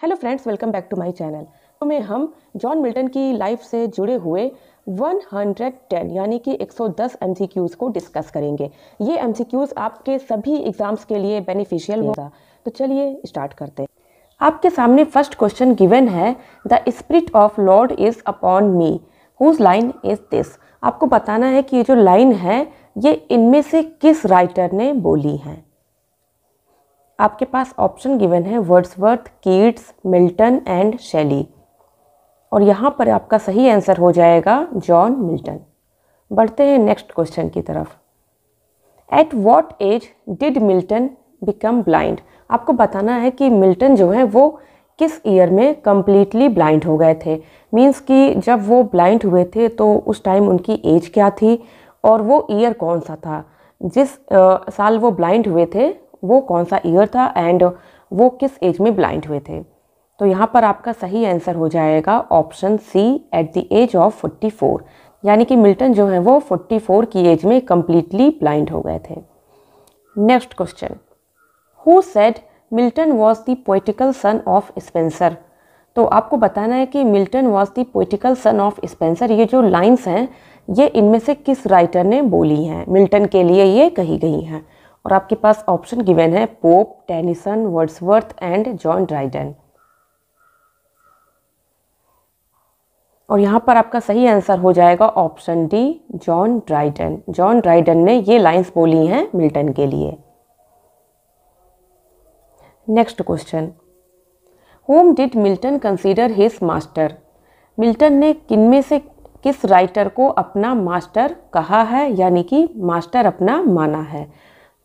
Hello friends, welcome back to my channel. तो में हम जॉन मिल्टन की लाइफ से जुड़े हुए 110 यानी कि 110 एमसीक्यूज़ को डिस्कस करेंगे। ये एमसीक्यूज़ आपके सभी एग्जाम्स के लिए बेनिफिशियल होगा। तो चलिए स्टार्ट करते हैं। आपके सामने फर्स्ट क्वेश्चन गिवन है, the spirit of Lord is upon me, whose line is this. आपको बताना है कि ये जो लाइन है ये इनमें से किस राइटर ने बोली है। आपके पास ऑप्शन गिवन है Wordsworth, Keats, Milton and Shelley, और यहाँ पर आपका सही आंसर हो जाएगा जॉन मिल्टन। बढ़ते हैं नेक्स्ट क्वेश्चन की तरफ। At what age did Milton become blind. आपको बताना है कि मिल्टन जो है वो किस ईयर में कम्प्लीटली ब्लाइंड हो गए थे। मीन्स कि जब वो ब्लाइंड हुए थे तो उस टाइम उनकी एज क्या थी और वो ईयर कौन सा था। जिस साल वो ब्लाइंड हुए थे वो कौन सा ईयर था एंड वो किस एज में ब्लाइंड हुए थे। तो यहाँ पर आपका सही आंसर हो जाएगा option C, at the age of 44। यानी कि मिल्टन जो है वो 44 की एज में कम्प्लीटली ब्लाइंड हो गए थे। Next question, who said Milton was the poetical son of Spencer. तो आपको बताना है कि Milton was the poetical son of Spencer. ये जो लाइन्स हैं ये इनमें से किस राइटर ने बोली हैं, मिल्टन के लिए ये कही गई हैं। और आपके पास ऑप्शन गिवन है pope, Tennyson, Wordsworth and John Dryden. और यहाँ पर आपका सही आंसर हो जाएगा option D, John Dryden. John Dryden ने ये लाइंस बोली हैं मिल्टन के लिए। Next question, home did Milton consider his master. Milton ने किनमें से किस राइटर को अपना मास्टर कहा है, यानी कि मास्टर अपना माना है।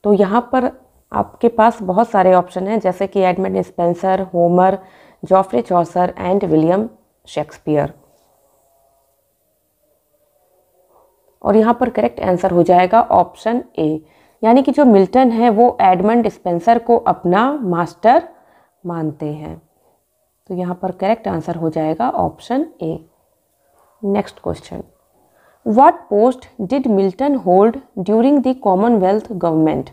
तो यहाँ पर आपके पास बहुत सारे ऑप्शन हैं, जैसे कि Edmund Spenser, Homer, Geoffrey Chaucer and William Shakespeare. और यहाँ पर करेक्ट आंसर हो जाएगा ऑप्शन ए, यानी कि जो मिल्टन है वो एडमंड स्पेंसर को अपना मास्टर मानते हैं। तो यहाँ पर करेक्ट आंसर हो जाएगा option A. Next question, What post did Milton hold during the Commonwealth government?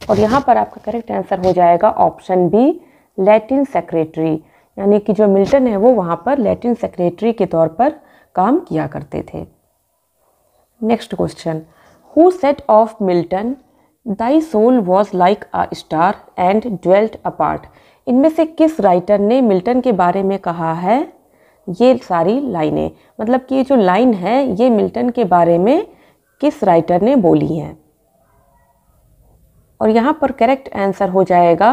और यहाँ पर आपका करेक्ट आंसर हो जाएगा ऑप्शन बी, लैटिन सेक्रेटरी। यानी कि जो मिल्टन है वो वहाँ पर लैटिन सेक्रेटरी के तौर पर काम किया करते थे। Next question, who said of Milton thy soul was like a star and dwelt apart. इनमें से किस राइटर ने मिल्टन के बारे में कहा है ये सारी लाइनें, मतलब कि ये जो लाइन है ये मिल्टन के बारे में किस राइटर ने बोली हैं। और यहाँ पर करेक्ट आंसर हो जाएगा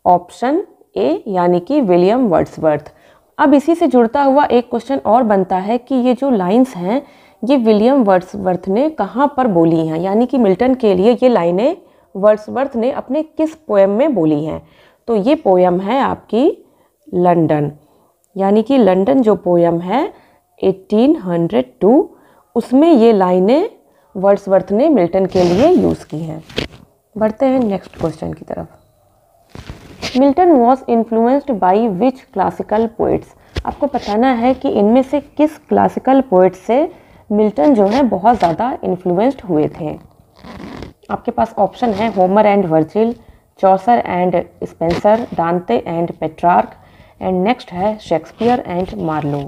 ऑप्शन ए, यानी कि विलियम वर्ड्सवर्थ। अब इसी से जुड़ता हुआ एक क्वेश्चन और बनता है कि ये जो लाइंस हैं ये विलियम वर्ड्सवर्थ ने कहाँ पर बोली हैं, यानी कि मिल्टन के लिए ये लाइनें वर्ड्सवर्थ ने अपने किस पोएम में बोली हैं। तो ये पोएम है आपकी लंदन, यानी कि लंदन जो पोएम है 1802, उसमें ये लाइनें वर्ड्सवर्थ ने मिल्टन के लिए यूज़ की हैं। बढ़ते हैं नेक्स्ट क्वेश्चन की तरफ। Milton was influenced by which classical poets. आपको बताना है कि इनमें से किस क्लासिकल पोइट से मिल्टन जो है बहुत ज़्यादा इन्फ्लुएंस्ड हुए थे। आपके पास ऑप्शन है Homer and Virgil, Chaucer and Spenser, Dante and Petrarch and next है शेक्सपियर एंड मार्लो।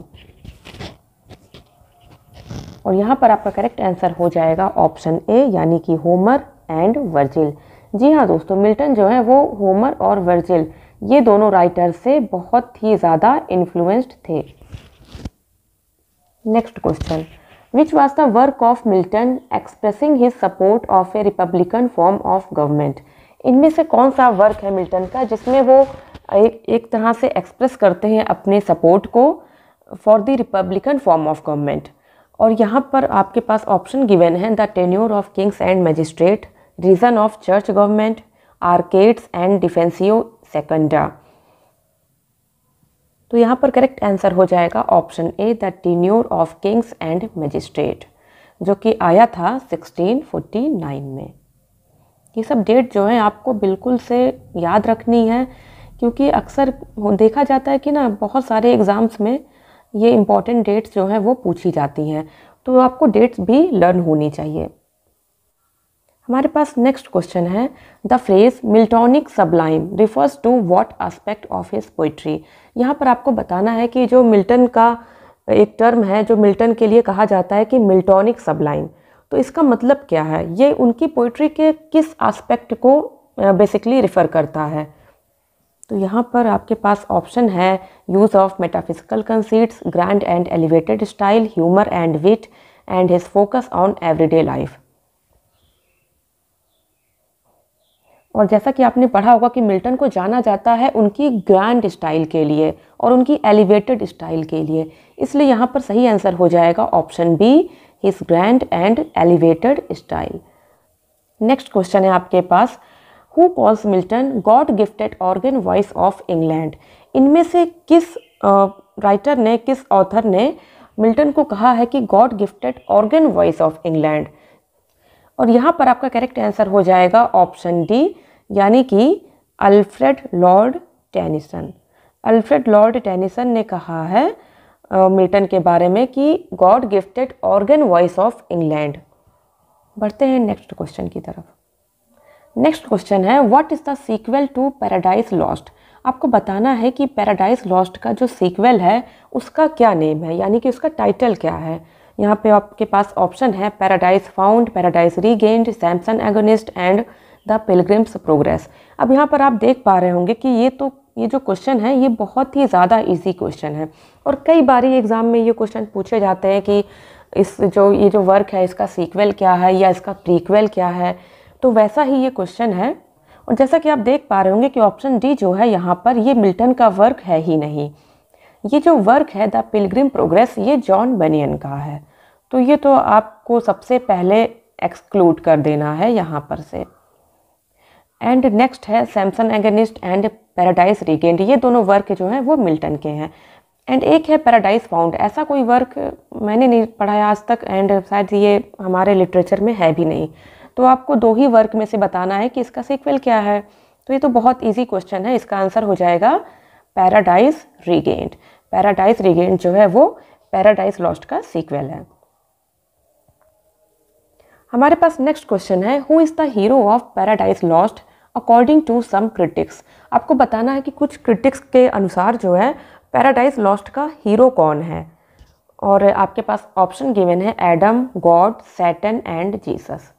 और यहाँ पर आपका करेक्ट आंसर हो जाएगा ऑप्शन ए, यानी कि होमर एंड वर्जिल। जी हाँ दोस्तों, मिल्टन जो है वो होमर और वर्जिल ये दोनों राइटर से बहुत ही ज़्यादा इन्फ्लुएंस्ड थे। Next question, which was the work of Milton expressing his support of A Republican form of government. इनमें से कौन सा वर्क है मिल्टन का जिसमें वो एक तरह से एक्सप्रेस करते हैं अपने सपोर्ट को for the republican form of government. और यहाँ पर आपके पास ऑप्शन गिवन है the tenure of kings and magistrate, reason of church government, Arcades and Defensio Secunda. तो यहाँ पर करेक्ट आंसर हो जाएगा option A, the tenure of kings and magistrate, जो कि आया था 1649 में। ये सब डेट जो है आपको बिल्कुल से याद रखनी है, क्योंकि अक्सर देखा जाता है कि ना बहुत सारे एग्ज़ाम्स में ये इम्पॉर्टेंट डेट्स जो हैं वो पूछी जाती हैं, तो आपको डेट्स भी लर्न होनी चाहिए। हमारे पास नेक्स्ट क्वेश्चन है, the phrase Miltonic sublime refers to what aspect of his poetry. यहाँ पर आपको बताना है कि जो मिल्टन का एक टर्म है जो मिल्टन के लिए कहा जाता है कि मिल्टॉनिक सबलाइम, तो इसका मतलब क्या है, ये उनकी पोइट्री के किस एस्पेक्ट को बेसिकली रिफ़र करता है। तो यहाँ पर आपके पास ऑप्शन है, use of metaphysical conceits, grand and elevated style, humour and wit, and his focus on everyday life. और जैसा कि आपने पढ़ा होगा कि मिल्टन को जाना जाता है उनकी ग्रैंड स्टाइल के लिए और उनकी एलिवेटेड स्टाइल के लिए, इसलिए यहाँ पर सही आंसर हो जाएगा option B, his grand and elevated style. Next question है आपके पास, who calls Milton god gifted organ voice of England. इनमें से किस राइटर ने, किस ऑथर ने मिल्टन को कहा है कि God gifted organ voice of England. और यहाँ पर आपका करेक्ट आंसर हो जाएगा ऑप्शन डी, यानी कि Alfred Lord Tennyson. Alfred Lord Tennyson ने कहा है मिल्टन के बारे में कि God gifted organ voice of England. बढ़ते हैं नेक्स्ट क्वेश्चन की तरफ। नेक्स्ट क्वेश्चन है, what is the sequel to Paradise Lost. आपको बताना है कि पैराडाइज लॉस्ट का जो सीक्वल है उसका क्या नेम है, यानी कि उसका टाइटल क्या है। यहाँ पे आपके पास ऑप्शन है, paradise found, paradise regained, Samson agonist and the pilgrims progress. अब यहाँ पर आप देख पा रहे होंगे कि ये जो क्वेश्चन है ये बहुत ही ज़्यादा इजी क्वेश्चन है और कई बारी एग्ज़ाम में ये क्वेश्चन पूछे जाते हैं कि ये जो वर्क है इसका सीक्वल क्या है या इसका प्रीक्वल क्या है, तो वैसा ही ये क्वेश्चन है। और जैसा कि आप देख पा रहे होंगे कि ऑप्शन डी जो है यहाँ पर ये मिल्टन का वर्क है ही नहीं। ये जो वर्क है द पिलग्रिम प्रोग्रेस ये जॉन बनियन का है, तो ये तो आपको सबसे पहले एक्सक्लूड कर देना है यहाँ पर से। एंड नेक्स्ट है Samson agonist and Paradise regained, ये दोनों वर्क जो हैं वो मिल्टन के हैं। एंड एक है पैराडाइज फाउंड, ऐसा कोई वर्क मैंने नहीं पढ़ा है आज तक एंड शायद ये हमारे लिटरेचर में है भी नहीं, तो आपको दो ही वर्क में से बताना है कि इसका सीक्वल क्या है। तो ये तो बहुत इजी क्वेश्चन है, इसका आंसर हो जाएगा पैराडाइज रीगेन्ड। पैराडाइज रीगेन्ड जो है वो पैराडाइज लॉस्ट का सीक्वल है। हमारे पास नेक्स्ट क्वेश्चन है, who is the hero of Paradise Lost according to some critics. आपको बताना है कि कुछ क्रिटिक्स के अनुसार जो है पैराडाइज लॉस्ट का हीरो कौन है। और आपके पास ऑप्शन गिवन है, Adam, God, Satan and Jesus.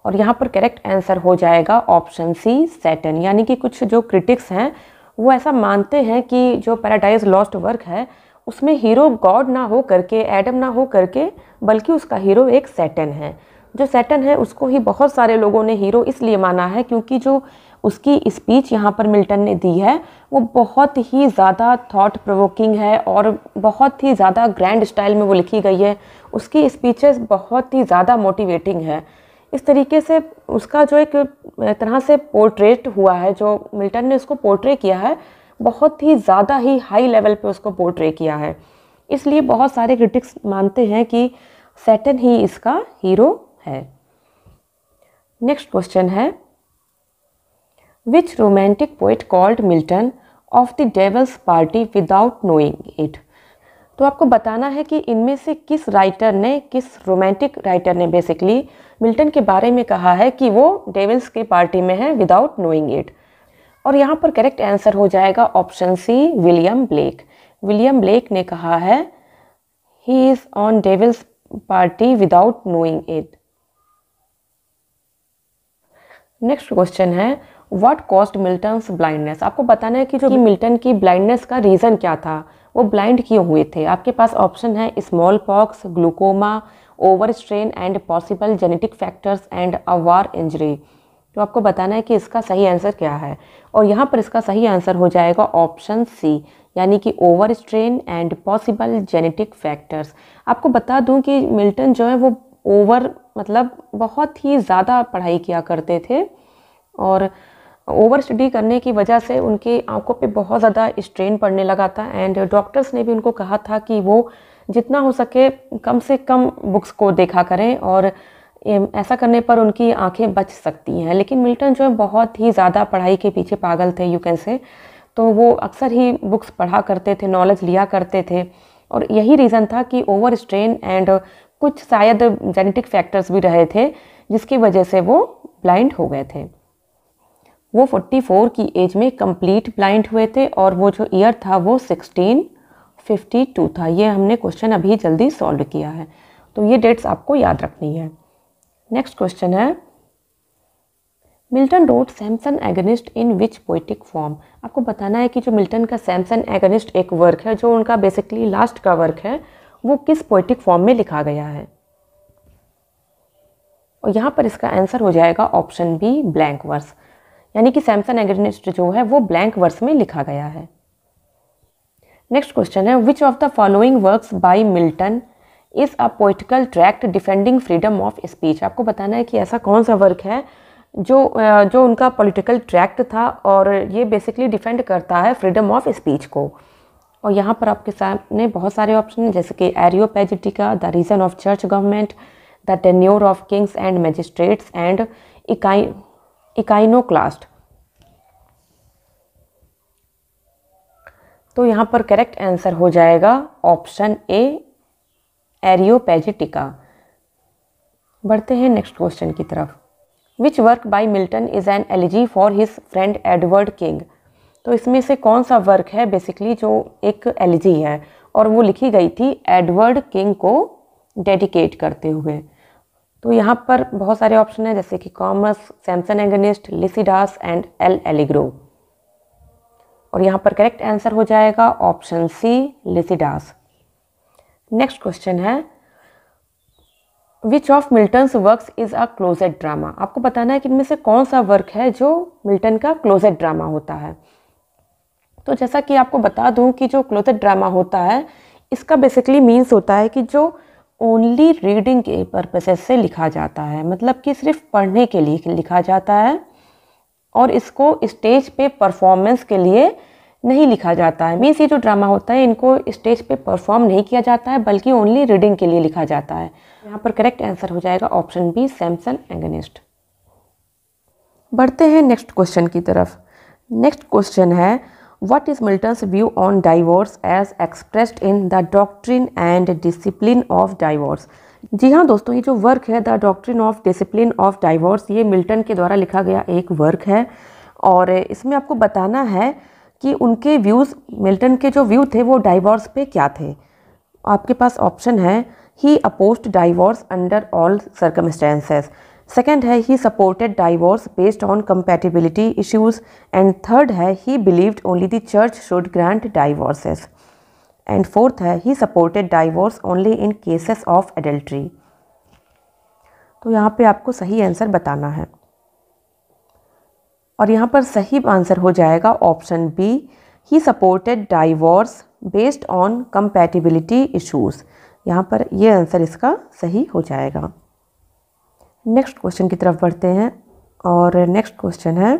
और यहाँ पर करेक्ट आंसर हो जाएगा ऑप्शन सी, सैटन। यानी कि कुछ जो क्रिटिक्स हैं वो ऐसा मानते हैं कि जो पैराडाइज लॉस्ट वर्क है उसमें हीरो गॉड ना हो करके, एडम ना हो करके, बल्कि उसका हीरो एक सैटन है। जो सैटन है उसको ही बहुत सारे लोगों ने हीरो इसलिए माना है क्योंकि जो उसकी स्पीच यहाँ पर मिल्टन ने दी है वो बहुत ही ज़्यादा थॉट प्रोवोकिंग है और बहुत ही ज़्यादा ग्रैंड स्टाइल में वो लिखी गई है। उसकी स्पीचेस बहुत ही ज़्यादा मोटिवेटिंग है। इस तरीके से उसका जो एक तरह से पोर्ट्रेट हुआ है, जो मिल्टन ने उसको पोर्ट्रे किया है, बहुत ही ज़्यादा ही हाई लेवल पे उसको पोर्ट्रे किया है। इसलिए बहुत सारे क्रिटिक्स मानते हैं कि सैटन ही इसका हीरो है। नेक्स्ट क्वेश्चन है, which romantic poet called Milton of the devil's party without knowing it. तो आपको बताना है कि इनमें से किस राइटर ने, किस रोमांटिक राइटर ने बेसिकली मिल्टन के बारे में कहा है कि वो डेविल्स के पार्टी में है विदाउट नोइंग इट। और यहाँ पर करेक्ट आंसर हो जाएगा option C, William Blake. William Blake ने कहा है he is on devil's party without knowing it. Next question है, व्हाट कॉज्ड मिल्टन्स ब्लाइंडनेस। आपको बताना है कि जो मिल्टन की ब्लाइंडनेस का रीज़न क्या था, वो ब्लाइंड क्यों हुए थे। आपके पास ऑप्शन है, small pox, glaucoma, over strain and possible genetic factors and a war injury. तो आपको बताना है कि इसका सही आंसर क्या है। और यहाँ पर इसका सही आंसर हो जाएगा ऑप्शन सी, यानी कि over strain and possible genetic factors. आपको बता दूं कि मिल्टन जो है वो मतलब बहुत ही ज़्यादा पढ़ाई किया करते थे और ओवर स्टडी करने की वजह से उनकी आंखों पे बहुत ज़्यादा स्ट्रेन पड़ने लगा था। एंड डॉक्टर्स ने भी उनको कहा था कि वो जितना हो सके कम से कम बुक्स को देखा करें और ऐसा करने पर उनकी आंखें बच सकती हैं। लेकिन मिल्टन जो है बहुत ही ज़्यादा पढ़ाई के पीछे पागल थे, यू कैन से। तो वो अक्सर ही बुक्स पढ़ा करते थे, नॉलेज लिया करते थे और यही रीज़न था कि ओवर स्ट्रेन एंड कुछ शायद जेनेटिक फैक्टर्स भी रहे थे जिसकी वजह से वो ब्लाइंड हो गए थे। वो 44 की एज में कंप्लीट ब्लाइंड हुए थे और वो जो ईयर था वो 1652 था। ये हमने क्वेश्चन अभी जल्दी सॉल्व किया है, तो ये डेट्स आपको याद रखनी है। नेक्स्ट क्वेश्चन है, मिल्टन रोट सैमसन एगनिस्ट इन विच पोइटिक फॉर्म। आपको बताना है कि जो मिल्टन का सैमसन एगनिस्ट एक वर्क है, जो उनका बेसिकली लास्ट का वर्क है, वो किस पोइटिक फॉर्म में लिखा गया है। और यहाँ पर इसका आंसर हो जाएगा ऑप्शन बी, ब्लैंक वर्स, यानी कि सैमसन एगनिस्ट जो है वो ब्लैंक वर्स में लिखा गया है। नेक्स्ट क्वेश्चन है, which of the following works by Milton is a poetical tract defending freedom of speech. आपको बताना है कि ऐसा कौन सा वर्क है जो उनका पॉलिटिकल ट्रैक्ट था और ये बेसिकली डिफेंड करता है फ्रीडम ऑफ स्पीच को। और यहाँ पर आपके सामने बहुत सारे ऑप्शन हैं, जैसे कि Areopagitica, the reason of church government, the tenure of kings and magistrates and iconoclast. तो यहाँ पर करेक्ट आंसर हो जाएगा ऑप्शन ए, एरियोपेजिटिका। बढ़ते हैं नेक्स्ट क्वेश्चन की तरफ। Which work by Milton is an elegy for his friend Edward king. तो इसमें से कौन सा वर्क है बेसिकली जो एक एलिजी है और वो लिखी गई थी एडवर्ड किंग को डेडिकेट करते हुए। तो यहाँ पर बहुत सारे ऑप्शन हैं, जैसे कि Comus, Samson Agonistes, Lycidas and L'Allegro. और यहाँ पर करेक्ट आंसर हो जाएगा option C, Lycidas. Next question है, which of Milton's works is a closet drama. आपको बताना है कि इनमें से कौन सा वर्क है जो मिल्टन का क्लोजेट ड्रामा होता है। तो जैसा कि आपको बता दूं कि जो क्लोजेट ड्रामा होता है, इसका बेसिकली मीन्स होता है कि जो ओनली रीडिंग के पर्पसेस से लिखा जाता है, मतलब कि सिर्फ पढ़ने के लिए लिखा जाता है और इसको स्टेज पे परफॉर्मेंस के लिए नहीं लिखा जाता है। मीन्स ये जो ड्रामा होता है इनको स्टेज पे परफॉर्म नहीं किया जाता है, बल्कि ओनली रीडिंग के लिए लिखा जाता है। यहाँ पर करेक्ट आंसर हो जाएगा ऑप्शन बी, सैमसन एगनिस्ट। बढ़ते हैं नेक्स्ट क्वेश्चन की तरफ। नेक्स्ट क्वेश्चन है, what is Milton's view on divorce as expressed in the doctrine and discipline of divorce. जी हाँ दोस्तों, ये जो वर्क है the doctrine of discipline of divorce, ये मिल्टन के द्वारा लिखा गया एक वर्क है और इसमें आपको बताना है कि उनके व्यूज़, मिल्टन के जो व्यू थे वो डाइवोर्स पे क्या थे। आपके पास ऑप्शन है, he opposed divorce under all circumstances. Second है, he supported divorce based on compatibility issues. And third है, he believed only the church should grant divorces. And fourth है, he supported divorce only in cases of adultery. तो यहाँ पे आपको सही answer बताना है और यहाँ पर सही आंसर हो जाएगा option B, he supported divorce based on compatibility issues. यहाँ पर ये आंसर इसका सही हो जाएगा। नेक्स्ट क्वेश्चन की तरफ बढ़ते हैं और नेक्स्ट क्वेश्चन है,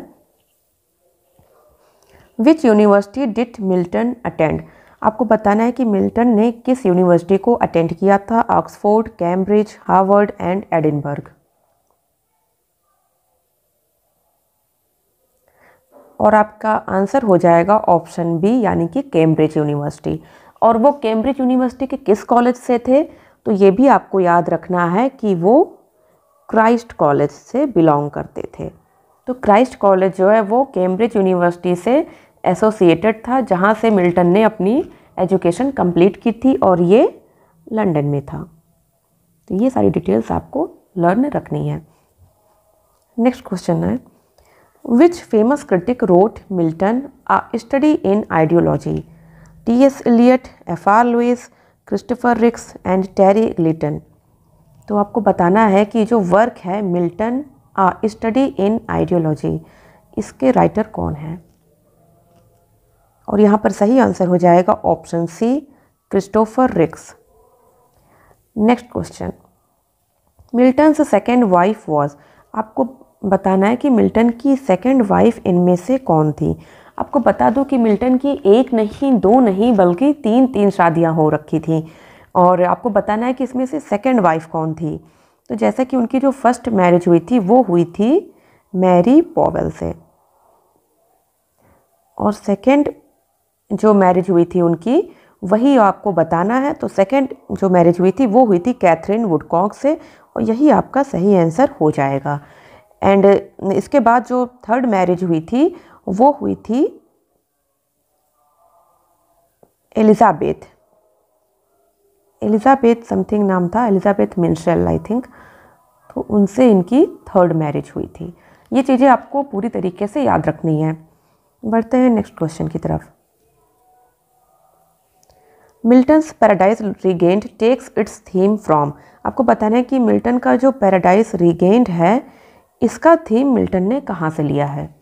which university did Milton attend. आपको बताना है कि मिल्टन ने किस यूनिवर्सिटी को अटेंड किया था। Oxford, Cambridge, Harvard and Edinburgh. और आपका आंसर हो जाएगा ऑप्शन बी, यानी कि कैम्ब्रिज यूनिवर्सिटी। और वो कैम्ब्रिज यूनिवर्सिटी के किस कॉलेज से थे, तो ये भी आपको याद रखना है कि वो क्राइस्ट कॉलेज से बिलोंग करते थे। तो क्राइस्ट कॉलेज जो है वो कैम्ब्रिज यूनिवर्सिटी से एसोसिएटेड था, जहाँ से मिल्टन ने अपनी एजुकेशन कंप्लीट की थी और ये लंदन में था। तो ये सारी डिटेल्स आपको लर्न रखनी है। नेक्स्ट क्वेश्चन है, which famous critic wrote Milton a study in ideology. T S. Eliot, F R. Leavis, Christopher Ricks and Terry Eagleton. तो आपको बताना है कि जो वर्क है Milton a study in ideology, इसके राइटर कौन है। और यहाँ पर सही आंसर हो जाएगा option C, Christopher Ricks. Next question, Milton's second wife was. आपको बताना है कि मिल्टन की सेकेंड वाइफ इनमें से कौन थी। आपको बता दूं कि मिल्टन की एक नहीं, दो नहीं, बल्कि तीन शादियां हो रखी थी। और आपको बताना है कि इसमें से सेकेंड वाइफ कौन थी। तो जैसे कि उनकी जो फर्स्ट मैरिज हुई थी वो हुई थी मैरी पॉवेल से, और सेकेंड जो मैरिज हुई थी उनकी वही आपको बताना है। तो सेकंड जो मैरिज हुई थी वो हुई थी कैथरीन वुडकॉक से, और यही आपका सही आंसर हो जाएगा। एंड इसके बाद जो थर्ड मैरिज हुई थी वो हुई थी एलिजाबेथ समथिंग नाम था, एलिजाबेथ मिंशेल आई थिंक। तो उनसे इनकी थर्ड मैरिज हुई थी। ये चीज़ें आपको पूरी तरीके से याद रखनी है। बढ़ते हैं नेक्स्ट क्वेश्चन की तरफ। Milton's Paradise Regained takes its theme from. आपको बताना है कि मिल्टन का जो पैराडाइज रीगेन्ड है इसका थीम मिल्टन ने कहाँ से लिया है।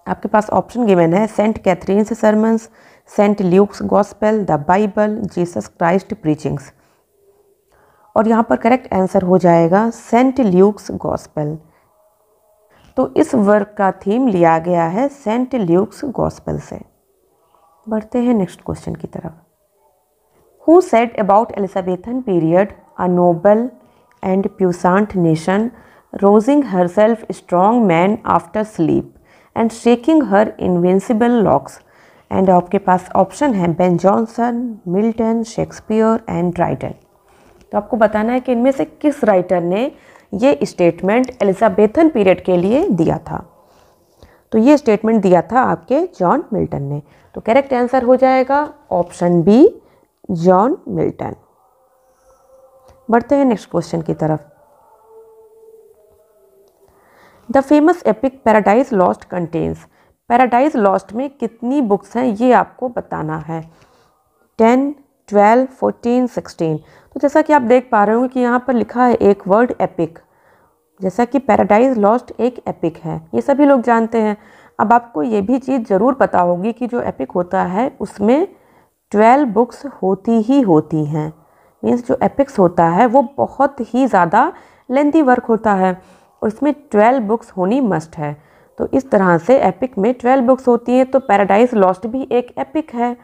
आपके पास ऑप्शन गिवन है Saint Catherine's sermons, Saint Luke's gospel, the Bible, Jesus Christ preachings. और यहाँ पर करेक्ट आंसर हो जाएगा सेंट ल्यूक्स गॉस्पेल। तो इस वर्क का थीम लिया गया है सेंट ल्यूक्स गॉस्पेल से। बढ़ते हैं नेक्स्ट क्वेश्चन की तरफ। Who said about Elizabethan period, a noble and puissant nation, rousing herself strong man after sleep and shaking her invincible locks? And आपके पास ऑप्शन है Ben Jonson, Milton, Shakespeare and Dryden. तो आपको बताना है कि इनमें से किस राइटर ने ये स्टेटमेंट एलिजाबेथन पीरियड के लिए दिया था। तो ये स्टेटमेंट दिया था आपके जॉन मिल्टन ने। तो करेक्ट आंसर हो जाएगा ऑप्शन बी, जॉन मिल्टन। बढ़ते हैं नेक्स्ट क्वेश्चन की तरफ। The famous epic paradise lost contains. Paradise Lost में कितनी बुक्स हैं ये आपको बताना है। 10, 12, 14, 16। तो जैसा कि आप देख पा रहे हो कि यहाँ पर लिखा है एक वर्ड एपिक, जैसा कि पैराडाइज लॉस्ट एक एपिक है, ये सभी लोग जानते हैं। अब आपको ये भी चीज़ ज़रूर पता होगी कि जो एपिक होता है उसमें 12 बुक्स होती ही होती हैं। मीन्स जो एपिक्स होता है वो बहुत ही ज़्यादा लेंथी वर्क होता है और इसमें 12 बुक्स होनी मस्ट है। तो इस तरह से एपिक में 12 बुक्स होती हैं। तो पैराडाइज लॉस्ट भी एक एपिक है।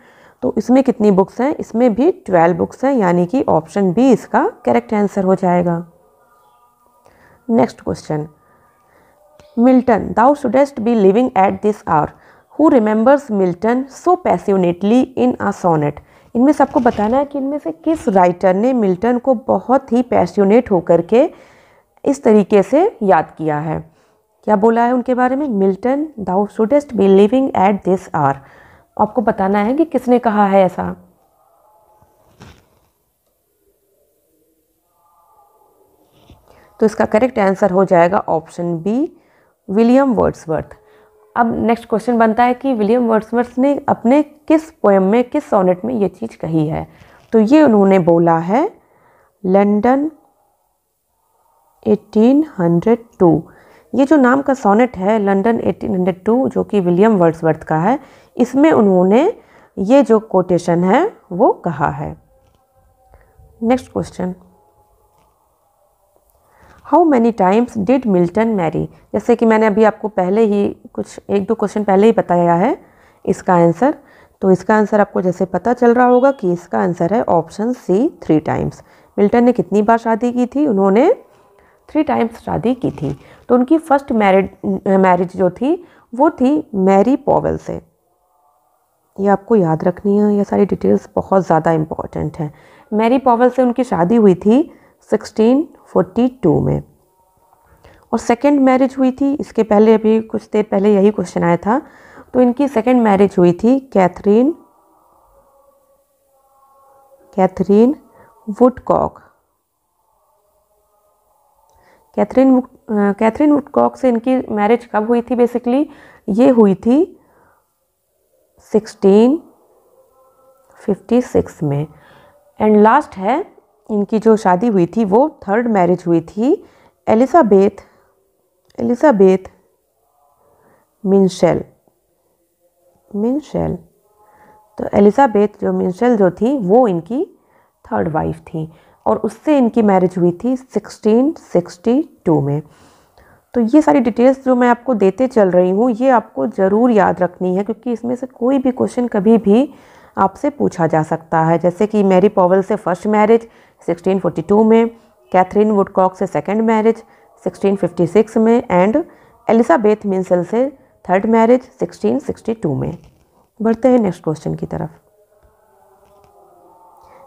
तो इसमें कितनी बुक्स हैं? इसमें भी 12 बुक्स हैं, यानी कि ऑप्शन बी इसका करेक्ट आंसर हो जाएगा। Next question. Milton, thou shouldst be living at this hour. Who remembers Milton so passionately in a sonnet. इनमें से आपको बताना है कि इनमें से किस राइटर ने मिल्टन को बहुत ही पैसियोनेट होकर के इस तरीके से याद किया है। क्या बोला है उनके बारे में? Milton, thou shouldst be living at this hour. आपको बताना है कि किसने कहा है ऐसा। तो इसका करेक्ट आंसर हो जाएगा ऑप्शन बी, विलियम वर्ड्सवर्थ। अब नेक्स्ट क्वेश्चन बनता है कि विलियम वर्ड्सवर्थ ने अपने किस पोएम में, किस सोनेट में ये चीज़ कही है। तो ये उन्होंने बोला है लंदन 1802। ये जो नाम का सोनेट है लंदन 1802 जो कि विलियम वर्ड्सवर्थ का है, इसमें उन्होंने ये जो कोटेशन है वो कहा है। Next question. How many times did Milton marry. जैसे कि मैंने अभी आपको पहले ही कुछ 1-2 क्वेश्चन पहले ही बताया है इसका आंसर। तो इसका आंसर आपको जैसे पता चल रहा होगा कि इसका आंसर है ऑप्शन सी, 3 टाइम्स। मिल्टन ने कितनी बार शादी की थी? उन्होंने 3 टाइम्स शादी की थी। तो उनकी फर्स्ट मैरिज जो थी वो थी मैरी पॉवेल से। ये आपको याद रखनी है, ये सारी डिटेल्स बहुत ज़्यादा इम्पॉर्टेंट हैं। मैरी पॉवेल से उनकी शादी हुई थी 1642 में। और सेकंड मैरिज हुई थी, इसके पहले अभी कुछ देर पहले यही क्वेश्चन आया था। तो इनकी सेकंड मैरिज हुई थी कैथरीन वुडकॉक। कैथरीन वुडकॉक से इनकी मैरिज कब हुई थी? बेसिकली ये हुई थी 1656 में। एंड लास्ट है इनकी जो शादी हुई थी वो थर्ड मैरिज हुई थी एलिजाबेथ मिंशेल। तो एलिजाबेथ जो मिंशेल जो थी वो इनकी थर्ड वाइफ थी और उससे इनकी मैरिज हुई थी 1662 में। तो ये सारी डिटेल्स जो मैं आपको देते चल रही हूँ ये आपको ज़रूर याद रखनी है, क्योंकि इसमें से कोई भी क्वेश्चन कभी भी आपसे पूछा जा सकता है। जैसे कि मैरी पॉवेल से फर्स्ट मैरिज 1642 में, कैथरीन वुडकॉक से सेकंड मैरिज 1656 में एंड एलिजाबेथ मिंशेल से थर्ड मैरिज 1662 में। बढ़ते हैं नेक्स्ट क्वेश्चन की तरफ।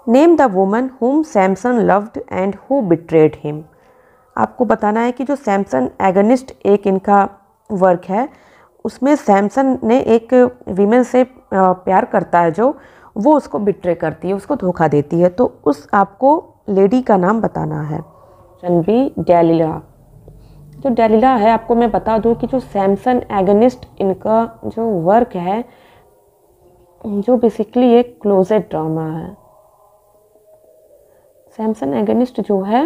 नेम द वुमन हुम Samson loved and who betrayed him. आपको बताना है कि जो सैमसन एगनिस्ट एक इनका वर्क है, उसमें सैमसन ने एक वीमेन से प्यार करता है, जो वो उसको बिट्रे करती है, उसको धोखा देती है। तो उस आपको लेडी का नाम बताना है। बी डेलिला। जो डेलिला है, आपको मैं बता दूं कि जो सैमसन एगनिस्ट इनका जो वर्क है, जो बेसिकली एक क्लोजेट ड्रामा है। सैमसन एगनिस्ट जो है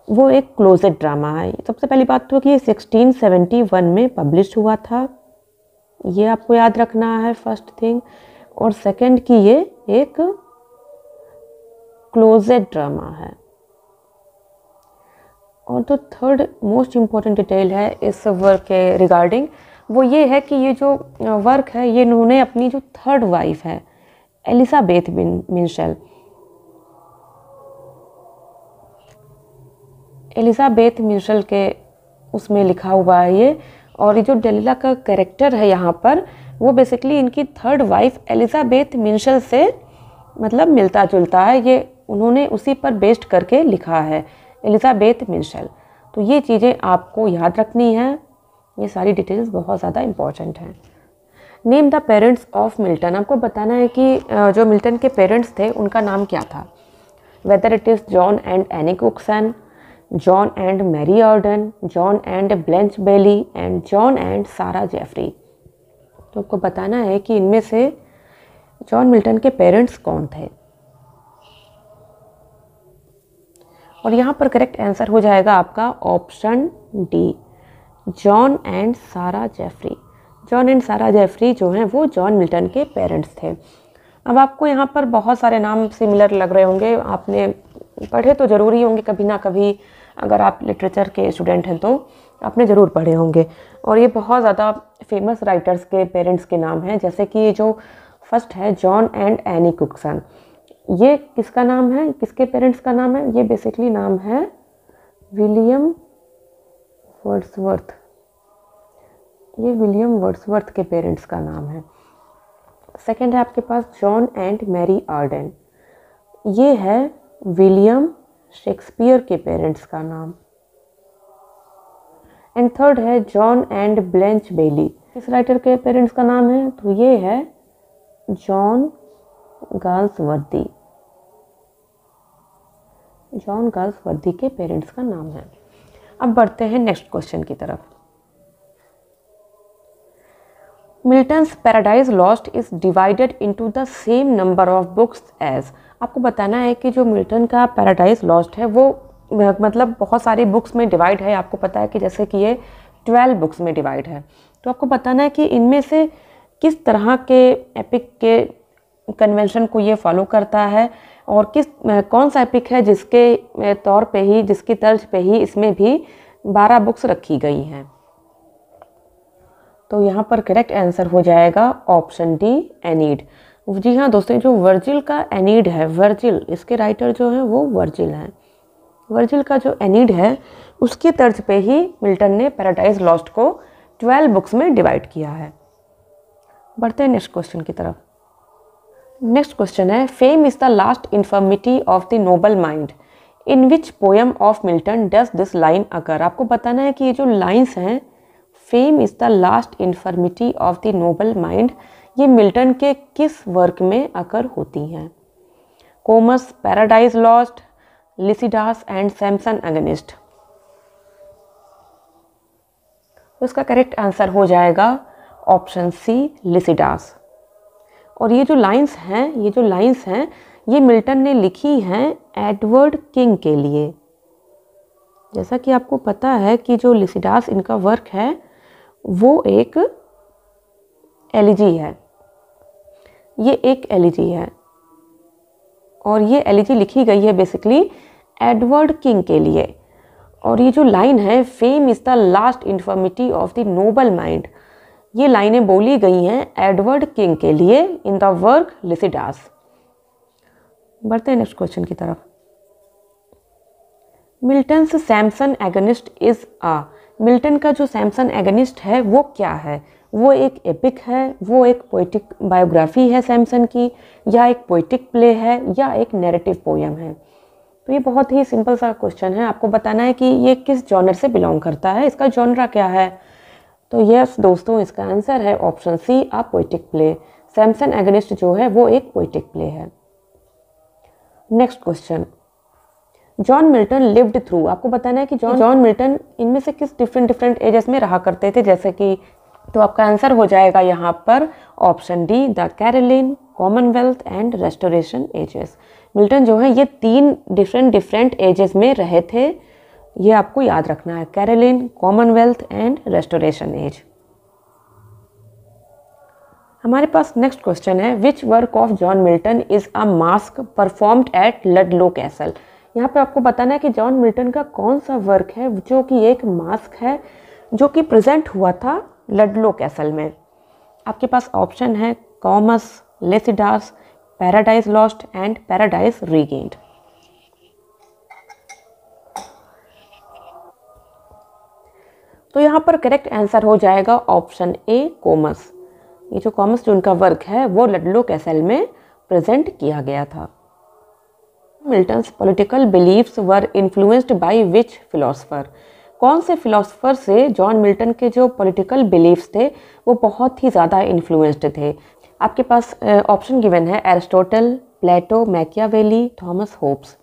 वो एक क्लोजेट ड्रामा है। सबसे पहली बात तो कि ये 1671 में पब्लिश हुआ था, ये आपको याद रखना है फर्स्ट थिंग। और सेकंड कि ये एक क्लोजेट ड्रामा है। और जो थर्ड मोस्ट इम्पॉर्टेंट डिटेल है इस वर्क के रिगार्डिंग, वो ये है कि ये जो वर्क है, ये इन्होंने अपनी जो थर्ड वाइफ है एलिजाबेथ मिशेल, एलिजाबेथ मिशेल के उसमें लिखा हुआ है ये। और ये जो डेलिला का कैरेक्टर है यहाँ पर, वो बेसिकली इनकी थर्ड वाइफ एलिजाबेथ मिशेल से मतलब मिलता जुलता है। ये उन्होंने उसी पर बेस्ड करके लिखा है, एलिजाबेथ मिशेल। तो ये चीज़ें आपको याद रखनी है, ये सारी डिटेल्स बहुत ज़्यादा इम्पॉर्टेंट हैं। Name the parents of Milton. आपको बताना है कि जो मिल्टन के पेरेंट्स थे उनका नाम क्या था। Whether it is John and Annie Cookson, John and Mary Orden, John and Blanche Bailey and John and Sarah Jeffrey. तो आपको बताना है कि इनमें से जॉन मिल्टन के पेरेंट्स कौन थे। और यहाँ पर करेक्ट आंसर हो जाएगा आपका option D, John and Sarah Jeffrey. John and Sarah Jeffrey जो हैं वो जॉन मिल्टन के पेरेंट्स थे। अब आपको यहाँ पर बहुत सारे नाम सिमिलर लग रहे होंगे, आपने पढ़े तो ज़रूर ही होंगे कभी ना कभी। अगर आप लिटरेचर के स्टूडेंट हैं तो आपने ज़रूर पढ़े होंगे। और ये बहुत ज़्यादा फेमस राइटर्स के पेरेंट्स के नाम हैं। जैसे कि ये जो फर्स्ट है जॉन एंड एनी कुक्सन, ये किसका नाम है, किसके पेरेंट्स का नाम है? ये बेसिकली नाम है विलियम वर्ड्सवर्थ। ये विलियम वर्ड्सवर्थ के पेरेंट्स का नाम है। सेकंड है आपके पास जॉन एंड मैरी आर्डन, ये है विलियम शेक्सपियर के पेरेंट्स का नाम। एंड थर्ड है जॉन एंड ब्लेंच बेली, किस राइटर के पेरेंट्स का नाम है? तो ये है जॉन गाल्सवर्दी। जॉन गाल्सवर्दी के पेरेंट्स का नाम है। अब बढ़ते हैं नेक्स्ट क्वेश्चन की तरफ। Milton's Paradise Lost is divided into the same number of books as. आपको बताना है कि जो मिल्टन का पैराडाइज लॉस्ट है वो मतलब बहुत सारी बुक्स में डिवाइड है। आपको पता है कि जैसे कि ये 12 बुक्स में डिवाइड है। तो आपको बताना है कि इनमें से किस तरह के एपिक के कन्वेंशन को ये फॉलो करता है और कौन सा एपिक है जिसके तौर पे ही, जिसकी तर्ज पे ही इसमें भी 12 बुक्स रखी गई हैं। तो यहाँ पर करेक्ट आंसर हो जाएगा ऑप्शन डी, एनीड। जी हाँ दोस्तों, जो वर्जिल का एनीड है, वर्जिल इसके राइटर जो हैं वो वर्जिल हैं। वर्जिल का जो एनीड है उसके तर्ज पे ही मिल्टन ने पैराडाइज लॉस्ट को 12 बुक्स में डिवाइड किया है। बढ़ते हैं नेक्स्ट क्वेश्चन की तरफ। नेक्स्ट क्वेश्चन है, fame is the last infirmity of the noble mind, in which poem of Milton does this line occur. आपको बताना है कि ये जो लाइन्स हैं, fame is the last infirmity of the noble mind, ये मिल्टन के किस वर्क में अकर होती हैं? Comus, Paradise Lost, Lycidas and Samson Agonistes. तो इसका करेक्ट आंसर हो जाएगा ऑप्शन सी, लिसिडास। और ये जो लाइंस हैं ये मिल्टन ने लिखी हैं एडवर्ड किंग के लिए। जैसा कि आपको पता है कि जो लिसिडास इनका वर्क है वो एक एलिजी है, ये एक एलिजी है और ये एलिजी लिखी गई है बेसिकली एडवर्ड किंग के लिए। और ये जो लाइन है, fame is the last infirmity of the noble mind, ये लाइनें बोली गई हैं एडवर्ड किंग के लिए इन द वर्क लिसिडास। बढ़ते हैं नेक्स्ट क्वेश्चन की तरफ। Milton's Samson Agonistes is uh, Milton का जो सैमसन एगनिस्ट है वो क्या है? वो एक एपिक है, वो एक पोइटिक बायोग्राफी है सैमसन की, या एक पोइटिक प्ले है, या एक नैरेटिव पोएम है। तो ये बहुत ही सिंपल सा क्वेश्चन है, आपको बताना है कि ये किस जॉनर से बिलोंग करता है, इसका जॉनरा क्या है। तो यस दोस्तों, इसका आंसर है option C, a poetic play. Samson Agonistes जो है वो एक पोइटिक प्ले है। Next question, John Milton lived through, आपको बताना है कि जॉन मिल्टन इनमें से किस डिफरेंट एजेस में रहा करते थे, जैसे कि, तो आपका आंसर हो जाएगा यहाँ पर option D, the Caroline, Commonwealth and Restoration ages. Milton जो है ये 3 डिफरेंट एजेस में रहे थे, ये आपको याद रखना है, Caroline, Commonwealth and Restoration age. हमारे पास नेक्स्ट क्वेश्चन है, which work of John Milton is a masque performed at Ludlow Castle. यहाँ पे आपको बताना है कि जॉन मिल्टन का कौन सा वर्क है जो कि एक मास्क है जो कि प्रेजेंट हुआ था लडलो कैसल में। आपके पास ऑप्शन है Comus, Lycidas, Paradise Lost and Paradise Regained. तो यहाँ पर करेक्ट आंसर हो जाएगा ऑप्शन ए, कोमस। ये जो कॉमस जो उनका वर्क है वो लडलो कैसल में प्रेजेंट किया गया था। Milton's political beliefs were influenced by which philosopher, कौन से फिलोसफर से जॉन मिल्टन के जो पॉलिटिकल बिलीफ्स थे वो बहुत ही ज़्यादा इन्फ्लुएंस्ड थे। आपके पास ऑप्शन गिवन है Aristotle, Plato, Machiavelli, Thomas Hobbes.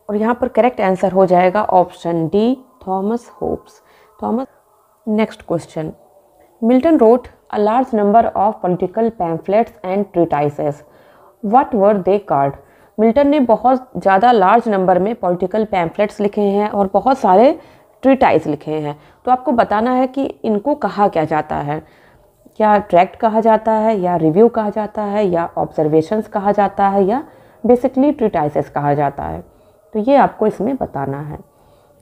और यहाँ पर करेक्ट आंसर हो जाएगा option D, Thomas Hobbes. Thomas. Next question, Milton wrote a large number of political pamphlets and treatises. What were they called? Milton ने बहुत ज़्यादा large number में political pamphlets लिखे हैं और बहुत सारे ट्रीटाइज लिखे हैं। तो आपको बताना है कि इनको कहा क्या जाता है, क्या ट्रैक्ट कहा जाता है, या रिव्यू कहा जाता है, या ऑब्जर्वेशंस कहा जाता है, या बेसिकली ट्रीटाइसेस कहा जाता है। तो ये आपको इसमें बताना है।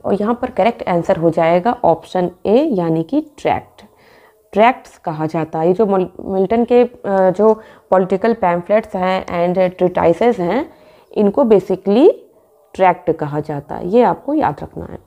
और यहाँ पर करेक्ट आंसर हो जाएगा ऑप्शन ए, यानी कि ट्रैक्ट। ट्रैक्ट्स कहा जाता है। ये जो मिल्टन के जो पॉलिटिकल पैम्फलेट्स हैं एंड ट्रीटाइसेस हैं, इनको बेसिकली ट्रैक्ट कहा जाता है। ये आपको याद रखना है।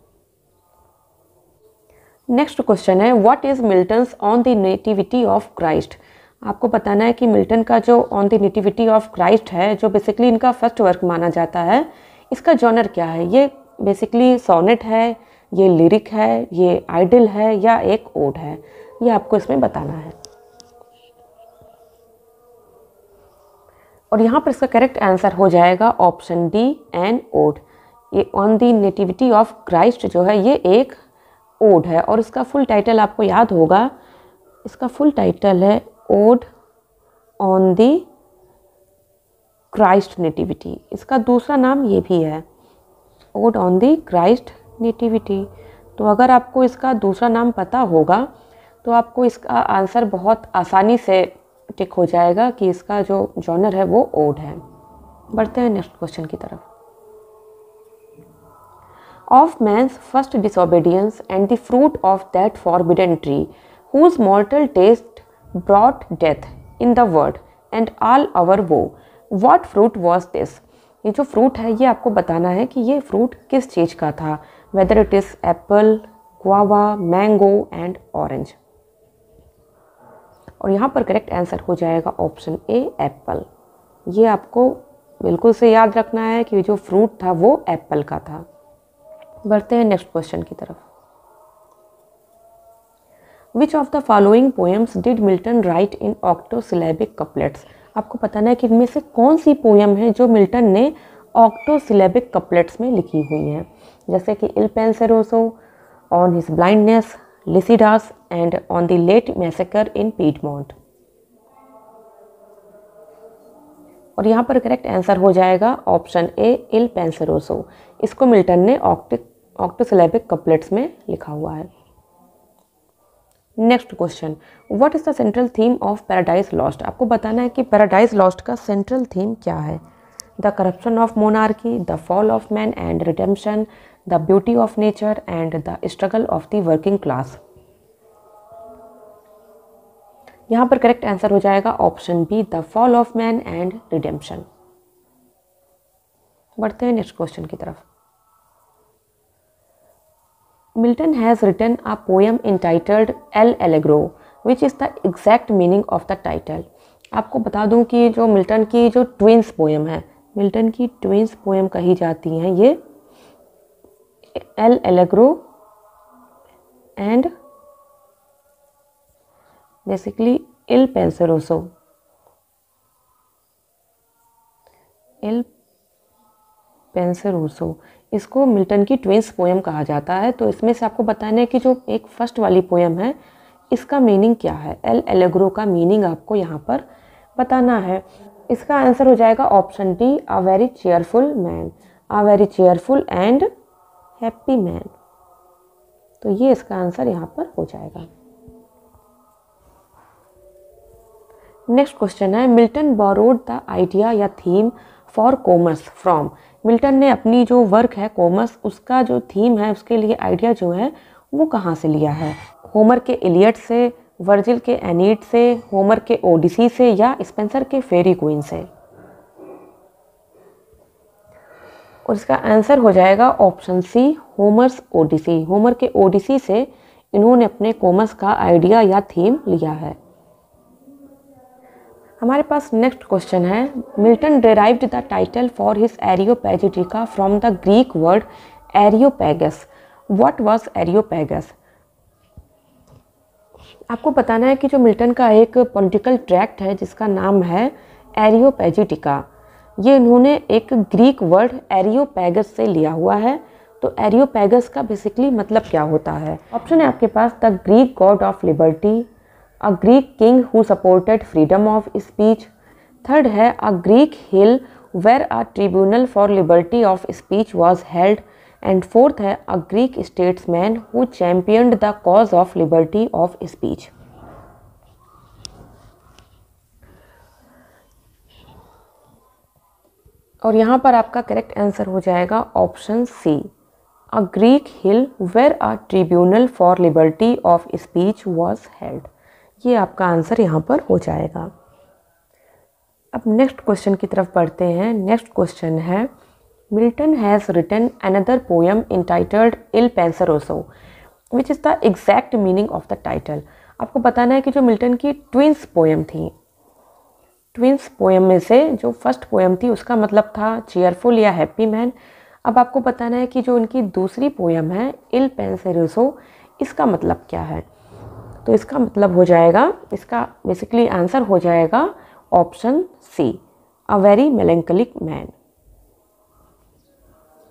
नेक्स्ट क्वेश्चन है, what is Milton's on the nativity of Christ. आपको बताना है कि मिल्टन का जो on the nativity of Christ है, जो बेसिकली इनका फर्स्ट वर्क माना जाता है, इसका जॉनर क्या है। ये बेसिकली सोनेट है, ये लिरिक है, ये आइडल है, या एक ओड है। ये आपको इसमें बताना है। और यहाँ पर इसका करेक्ट आंसर हो जाएगा ऑप्शन डी, एन ओड। ये on the nativity of Christ जो है ये एक ओड है, और इसका फुल टाइटल आपको याद होगा। इसका फुल टाइटल है ode on the Christ nativity. इसका दूसरा नाम ये भी है, ode on the Christ nativity. तो अगर आपको इसका दूसरा नाम पता होगा तो आपको इसका आंसर बहुत आसानी से टिक हो जाएगा कि इसका जो जॉनर है वो ओड है। बढ़ते हैं नेक्स्ट क्वेश्चन की तरफ। Of man's first disobedience and the fruit of that forbidden tree whose mortal taste brought death in the world and all our woe, what fruit was this. ये जो fruit है ये आपको बताना है कि ये फ्रूट किस चीज़ का था, whether it is Apple, guava, mango and orange. और यहाँ पर करेक्ट आंसर हो जाएगा ऑप्शन ए, एप्पल। ये आपको बिल्कुल से याद रखना है कि जो फ्रूट था वो एप्पल का था। बढ़ते हैं नेक्स्ट क्वेश्चन की तरफ। Which of the following poems did Milton write in octosyllabic couplets. आपको बताना है कि इनमें से कौन सी पोएम है जो मिल्टन ने ऑक्टोसिलेबिक कपलेट्स में लिखी हुई हैं, जैसे कि Il Penseroso, on his blindness, Lycidas and on the late massacre in Piedmont. और यहाँ पर करेक्ट आंसर हो जाएगा ऑप्शन ए, इल पेंसेरोसो। इसको मिल्टन ने ऑक्टोसिलेबिक कपलेट्स में लिखा हुआ है। Next question, what is the central theme of Paradise Lost. आपको बताना है कि पैराडाइज लॉस्ट का सेंट्रल थीम क्या है। The corruption of monarchy, the fall of man and redemption, the beauty of nature and the struggle of the working class. यहाँ पर correct answer हो जाएगा option B, the fall of man and redemption. बढ़ते हैं next question की तरफ। Milton has written a poem entitled El Allegro, which is the exact meaning of the title. आपको बता दूं कि जो मिल्टन की जो ट्विंस पोएम है, मिल्टन की ट्विंस पोएम कही जाती हैं ये एल एलेग्रो एंड बेसिकली इल पेंसरोसो। इल पेंसरोसो इसको मिल्टन की ट्विंस पोएम कहा जाता है। तो इसमें से आपको बताना है कि जो एक फर्स्ट वाली पोएम है इसका मीनिंग क्या है। एल एलेग्रो का मीनिंग आपको यहाँ पर बताना है। इसका आंसर हो जाएगा option D, a very cheerful man, a very cheerful and happy man. तो ये इसका आंसर यहाँ पर हो जाएगा। नेक्स्ट क्वेश्चन है, मिल्टन बोरोड द आइडिया या theme for Comus from. Milton ने अपनी जो वर्क है कोमस, उसका जो थीम है उसके लिए आइडिया जो है वो कहाँ से लिया है। होमर के इलियड से, वर्जिल के एनीड से, होमर के ओडिसी से या स्पेंसर के फेरी क्वीन से। और इसका आंसर हो जाएगा option C, Homer's Odyssey. Homer के ओडिसी से इन्होंने अपने कोमस का आइडिया या थीम लिया है। हमारे पास नेक्स्ट क्वेश्चन है, Milton derived the title for his Areopagitica from the Greek word Areopagus. What was Areopagus. आपको बताना है कि जो मिल्टन का एक पॉलिटिकल ट्रैक्ट है जिसका नाम है एरियोपैजिटिका, ये इन्होंने एक ग्रीक वर्ड एरियोपैगस से लिया हुआ है। तो एरियोपैगस का बेसिकली मतलब क्या होता है। ऑप्शन है आपके पास, the Greek god of liberty, a Greek king who supported freedom of speech. Third है a Greek hill where a tribunal for liberty of speech was held. And fourth है a Greek statesman who championed the cause of liberty of speech. और यहाँ पर आपका correct answer हो जाएगा option C, a Greek hill where a tribunal for liberty of speech was held. ये आपका answer यहाँ पर हो जाएगा। अब नेक्स्ट क्वेश्चन की तरफ बढ़ते हैं। नेक्स्ट क्वेश्चन है, Milton has written another poem entitled Il Penseroso which is the exact meaning of the title. आपको बताना है कि जो मिल्टन की ट्विंस पोएम थी, ट्विंस पोएम में से जो फर्स्ट पोएम थी उसका मतलब था चेयरफुल या हैप्पी मैन। अब आपको बताना है कि जो उनकी दूसरी पोएम है इल पेंसरोसो, इसका मतलब क्या है। तो इसका मतलब हो जाएगा, इसका बेसिकली आंसर हो जाएगा option C, a very melancholic man.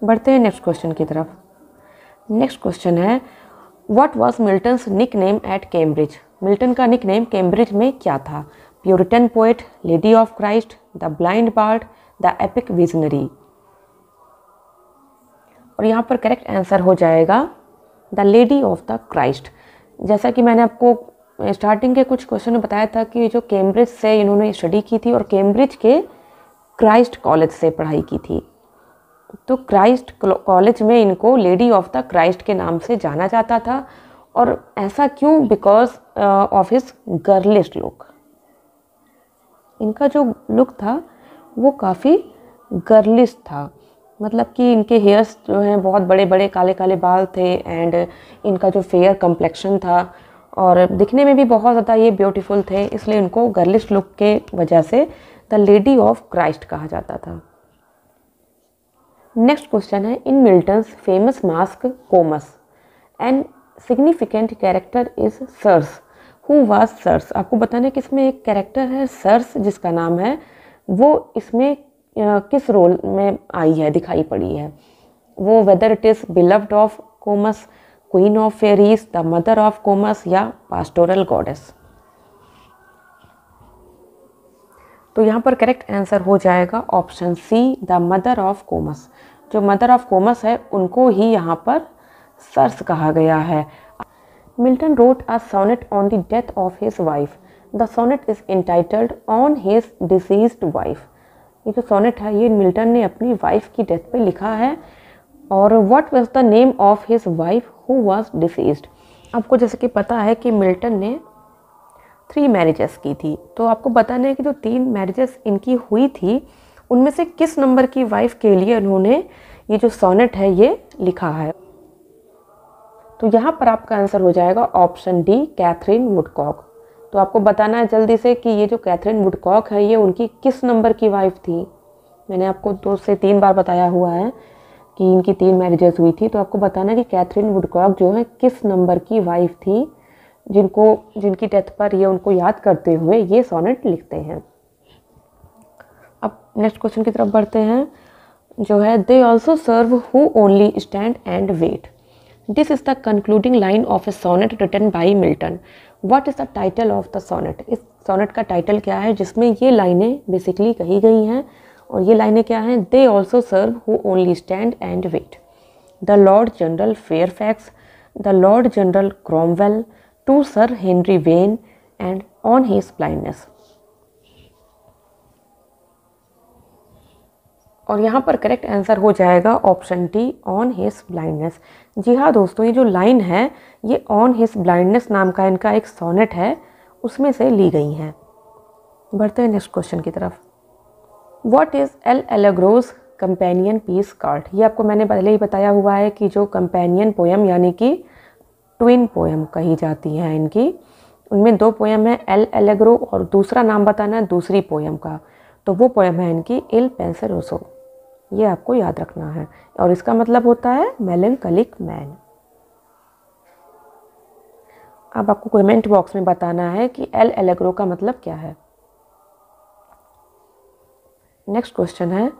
बढ़ते हैं नेक्स्ट क्वेश्चन की तरफ। नेक्स्ट क्वेश्चन है, what was Milton's nick name at Cambridge. Milton का निक नेम कैम्ब्रिज में क्या था। Puritan poet, lady of Christ, the blind bard, the epic visionary. और यहाँ पर करेक्ट आंसर हो जाएगा the lady of the Christ. जैसा कि मैंने आपको स्टार्टिंग के कुछ क्वेश्चन में बताया था कि जो कैम्ब्रिज से इन्होंने स्टडी की थी और कैम्ब्रिज के क्राइस्ट कॉलेज से पढ़ाई की थी। तो क्राइस्ट कॉलेज में इनको लेडी ऑफ द क्राइस्ट के नाम से जाना जाता था। और ऐसा क्यों, because of his girlish look. इनका जो लुक था वो काफ़ी गर्लिश था, मतलब कि इनके हेयर्स जो हैं बहुत बड़े बड़े काले काले बाल थे एंड इनका जो फेयर कम्प्लेक्शन था और दिखने में भी बहुत ज़्यादा ये ब्यूटीफुल थे, इसलिए इनको गर्लिश लुक के वजह से द लेडी ऑफ क्राइस्ट कहा जाता था। नेक्स्ट क्वेश्चन है, in Milton's famous masque Comus and significant character is Circe, who was Circe. आपको बताना है कि इसमें एक कैरेक्टर है सर्स जिसका नाम है, वो इसमें किस रोल में आई है, दिखाई पड़ी है। वो whether it is beloved of Comus, queen of fairies, the mother of Comus या पास्टोरल गॉडेस। तो यहाँ पर करेक्ट आंसर हो जाएगा option C, the mother of Comus. जो मदर ऑफ कोमस है उनको ही यहाँ पर सर्स कहा गया है। Milton wrote a sonnet on the death of his wife. The sonnet is entitled on his deceased wife. ये जो सोनेट है ये मिल्टन ने अपनी वाइफ की डेथ पे लिखा है। और what was the name of his wife who was deceased. आपको जैसे कि पता है कि मिल्टन ने 3 मैरिजेस की थी, तो आपको बताना है कि जो 3 मैरिजेस इनकी हुई थी उनमें से किस नंबर की वाइफ के लिए उन्होंने ये जो सोनेट है ये लिखा है। तो यहाँ पर आपका आंसर हो जाएगा ऑप्शन डी, कैथरीन वुडकॉक। तो आपको बताना है जल्दी से कि ये जो कैथरीन वुडकॉक है ये उनकी किस नंबर की वाइफ थी। मैंने आपको 2 से 3 बार बताया हुआ है कि इनकी 3 मैरिजेस हुई थी। तो आपको बताना है कि कैथरीन वुडकॉक जो है किस नंबर की वाइफ थी, जिनकी डेथ पर ये उनको याद करते हुए ये सोनेट लिखते हैं। अब नेक्स्ट क्वेश्चन की तरफ बढ़ते हैं, जो है they also serve who only stand and wait. This is the concluding line of a sonnet written by Milton. What is the title of the sonnet. इस सोनेट का टाइटल क्या है जिसमें ये लाइनें बेसिकली कही गई हैं, और ये लाइनें क्या हैं, they also serve who only stand and wait, the Lord General Fairfax, the Lord General Cromwell, to Sir Henry Vane and on his blindness. और यहाँ पर करेक्ट आंसर हो जाएगा option D, on his blindness. जी हाँ दोस्तों, ये जो लाइन है ये ऑन हिज ब्लाइंडनेस नाम का इनका एक सोनेट है, उसमें से ली गई हैं। बढ़ते हैं नेक्स्ट क्वेश्चन की तरफ। What is L'Allegro's companion piece called. ये आपको मैंने पहले ही बताया हुआ है कि जो कंपेनियन पोएम यानी कि ट्विन पोएम कही जाती हैं इनकी, उनमें 2 पोएम है एल एलेग्रो और दूसरा नाम बताना है दूसरी पोएम का, तो वो पोएम है इनकी इल पेंसेरोसो। ये आपको याद रखना है, और इसका मतलब होता है मेलंकलिक मैन। अब आपको कमेंट बॉक्स में बताना है कि एल एलेग्रो का मतलब क्या है। नेक्स्ट क्वेश्चन है,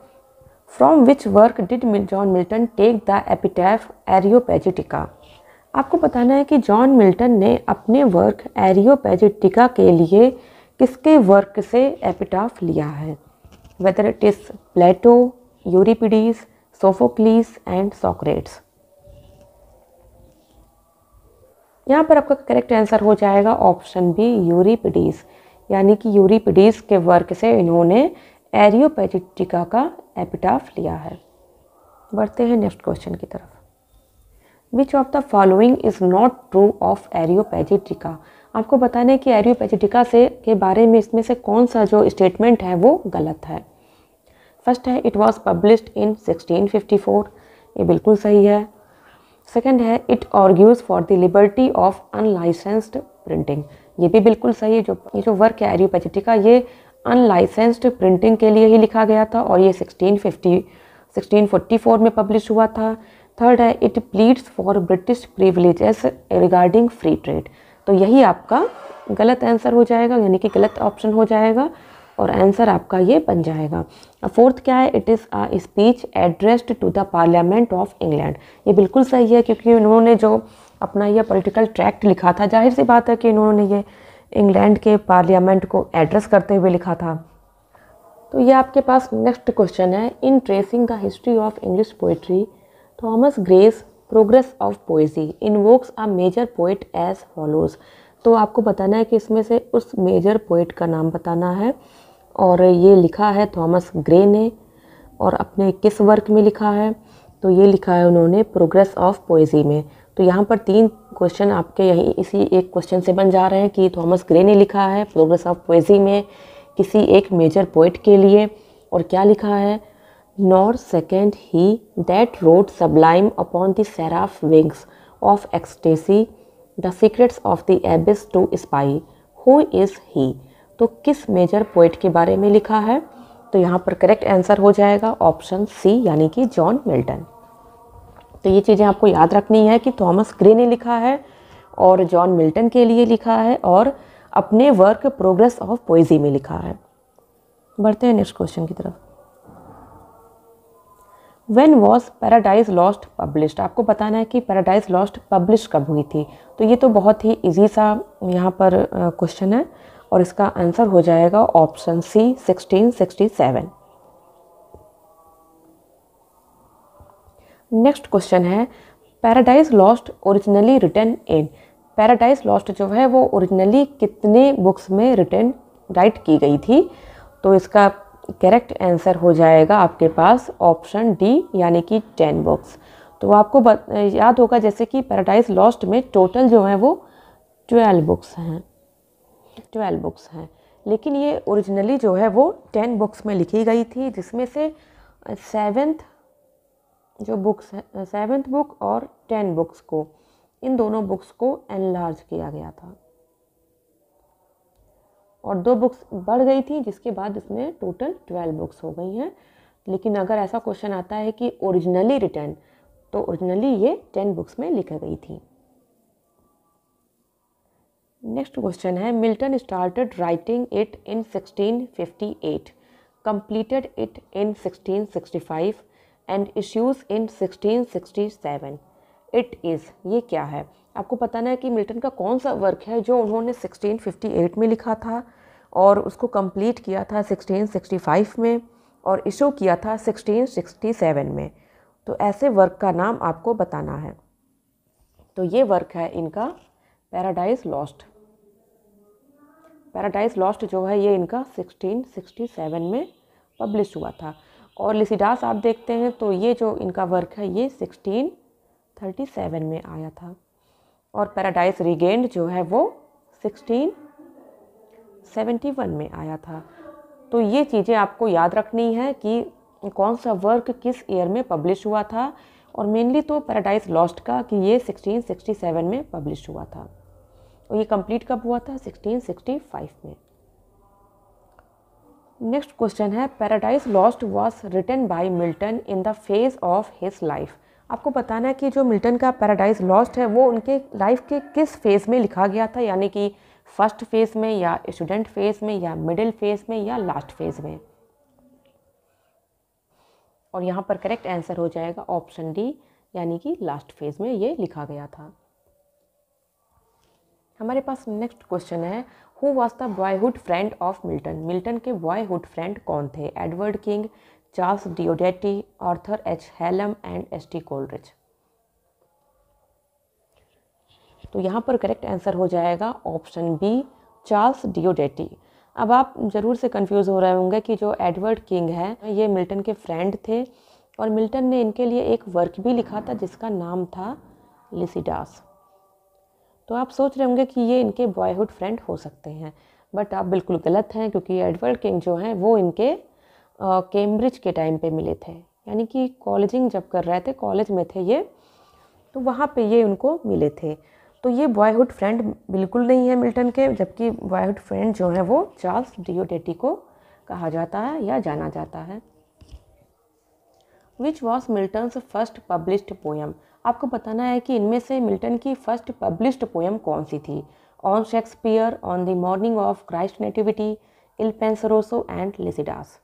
from which work did John Milton take the epitaph Areopagitica. आपको बताना है कि जॉन मिल्टन ने अपने वर्क एरियोपैजिटिका के लिए किसके वर्क से एपिटाफ लिया है। Whether it is Plato, Euripides, Sophocles and Socrates. यहाँ पर आपका करेक्ट आंसर हो जाएगा ऑप्शन बी, यूरिपिडीज, यानी कि यूरिपिडीज के वर्क से इन्होंने एरियोपैजिटिका का एपिटाफ लिया है। बढ़ते हैं नेक्स्ट क्वेश्चन की तरफ। Which of the following is not true of Areopagitica. आपको बताना है कि एरियोपैजिटिका से के बारे में इसमें से कौन सा जो स्टेटमेंट है वो गलत है। फर्स्ट है इट वॉज पब्लिश्ड इन 1654, ये बिल्कुल सही है। सेकेंड है it argues for the liberty of unlicensed printing, ये भी बिल्कुल सही है। ये जो वर्क है एरियोपैजिटिका ये अनलाइसेंस्ड प्रिंटिंग के लिए ही लिखा गया था और ये 1644 में पब्लिश हुआ था। थर्ड है it pleads for British privileges regarding free trade, तो यही आपका गलत आंसर हो जाएगा, यानी कि गलत ऑप्शन हो जाएगा और आंसर आपका ये बन जाएगा। फोर्थ क्या है, it is a speech addressed to the Parliament of England, ये बिल्कुल सही है क्योंकि उन्होंने जो अपना ये पॉलिटिकल ट्रैक्ट लिखा था, जाहिर सी बात है कि इन्होंने ये इंग्लैंड के पार्लियामेंट को एड्रेस करते हुए लिखा था। तो ये आपके पास नेक्स्ट क्वेश्चन है, in tracing the history of English poetry Thomas Gray's Progress of Poesy invokes a major poet as follows. तो आपको बताना है कि इसमें से उस मेजर पोइट का नाम बताना है, और ये लिखा है थॉमस ग्रे ने, और अपने किस वर्क में लिखा है, तो ये लिखा है उन्होंने प्रोग्रेस ऑफ पोएजी में। तो यहाँ पर 3 क्वेश्चन आपके यही इसी एक क्वेश्चन से बन जा रहे हैं कि थॉमस ग्रे ने लिखा है प्रोग्रेस ऑफ पोएजी में किसी एक मेजर पोइट के लिए, और क्या लिखा है, nor second he that rode sublime upon the seraph wings of ecstasy the secrets of the abyss to spy who is he. तो किस मेजर पोइट के बारे में लिखा है, तो यहाँ पर करेक्ट आंसर हो जाएगा ऑप्शन सी, यानी कि जॉन मिल्टन। तो ये चीज़ें आपको याद रखनी है कि थॉमस ग्रे ने लिखा है और जॉन मिल्टन के लिए लिखा है और अपने वर्क प्रोग्रेस ऑफ पोएजी में लिखा है। बढ़ते हैं नेक्स्ट क्वेश्चन की तरफ। When was paradise lost published. आपको बताना है कि पैराडाइज लॉस्ट पब्लिश कब हुई थी। तो ये तो बहुत ही इजी सा यहाँ पर क्वेश्चन है और इसका आंसर हो जाएगा ऑप्शन सी 1667। नेक्स्ट क्वेश्चन है Paradise Lost originally written in. Paradise Lost जो है वो ओरिजिनली कितने बुक्स में राइट की गई थी, तो इसका करेक्ट आंसर हो जाएगा आपके पास ऑप्शन डी, यानी कि 10 बुक्स। तो आपको याद होगा जैसे कि पैराडाइज लॉस्ट में टोटल जो है वो 12 बुक्स हैं, लेकिन ये ओरिजिनली जो है वो 10 बुक्स में लिखी गई थी, जिसमें से 7th बुक और 10 बुक्स को इन दोनों बुक्स को एनलार्ज किया गया था और 2 बुक्स बढ़ गई थी, जिसके बाद इसमें टोटल 12 बुक्स हो गई हैं। लेकिन अगर ऐसा क्वेश्चन आता है कि ओरिजिनली रिटन, तो ओरिजिनली ये 10 बुक्स में लिखी गई थी। नेक्स्ट क्वेश्चन है, Milton started writing it in 1658, completed it in 1665 and issues in 1667. It is, ये क्या है? आपको बताना है कि मिल्टन का कौन सा वर्क है जो उन्होंने 1658 में लिखा था और उसको कंप्लीट किया था 1665 में और इशू किया था 1667 में। तो ऐसे वर्क का नाम आपको बताना है। तो ये वर्क है इनका पैराडाइज लॉस्ट। पैराडाइज लॉस्ट जो है ये इनका 1667 में पब्लिश हुआ था। और लिसिडास आप देखते हैं तो ये जो इनका वर्क है ये 1637 में आया था। और पैराडाइज रिगेन्ड जो है वो 1671 में आया था। तो ये चीज़ें आपको याद रखनी है कि कौन सा वर्क किस ईयर में पब्लिश हुआ था, और मेनली तो पैराडाइज लॉस्ट का कि ये 1667 में पब्लिश हुआ था और ये कंप्लीट कब हुआ था? 1665 में। नेक्स्ट क्वेश्चन है, Paradise Lost was written by Milton in the phase of his life. आपको बताना है कि जो मिल्टन का पैराडाइज लॉस्ट है वो उनके लाइफ के किस फेज़ में लिखा गया था, यानी कि फर्स्ट फेज़ में या स्टूडेंट फेज़ में या मिडिल फेज़ में या लास्ट फेज़ में। और यहाँ पर करेक्ट आंसर हो जाएगा ऑप्शन डी, यानी कि लास्ट फेज़ में ये लिखा गया था। हमारे पास नेक्स्ट क्वेश्चन है, who was the boyhood friend of Milton. Milton के बॉयहुड फ्रेंड कौन थे? Edward King, Charles Diodati, Arthur H Hallam and S T. Coleridge. तो यहाँ पर करेक्ट आंसर हो जाएगा ऑप्शन बी, चार्ल्स डिओडेटी। अब आप ज़रूर से कंफ्यूज हो रहे होंगे कि जो एडवर्ड किंग है ये मिल्टन के फ्रेंड थे और मिल्टन ने इनके लिए एक वर्क भी लिखा था जिसका नाम था लिसिडास। तो आप सोच रहे होंगे कि ये इनके बॉयहुड फ्रेंड हो सकते हैं, बट आप बिल्कुल गलत हैं, क्योंकि एडवर्ड किंग जो हैं वो इनके कैम्ब्रिज के टाइम पे मिले थे, यानी कि कॉलेजिंग जब कर रहे थे, कॉलेज में थे ये, तो वहाँ पे ये उनको मिले थे। तो ये बॉयहुड फ्रेंड बिल्कुल नहीं है मिल्टन के, जबकि बॉयहुड फ्रेंड जो है वो चार्ल्स डिओडेटी को कहा जाता है या जाना जाता है। Which was Milton's first published poem. आपको बताना है कि इनमें से मिल्टन की फर्स्ट पब्लिश्ड पोएम कौन सी थी? On Shakespeare, on the morning of Christ nativity, Il Penseroso and Lycidas.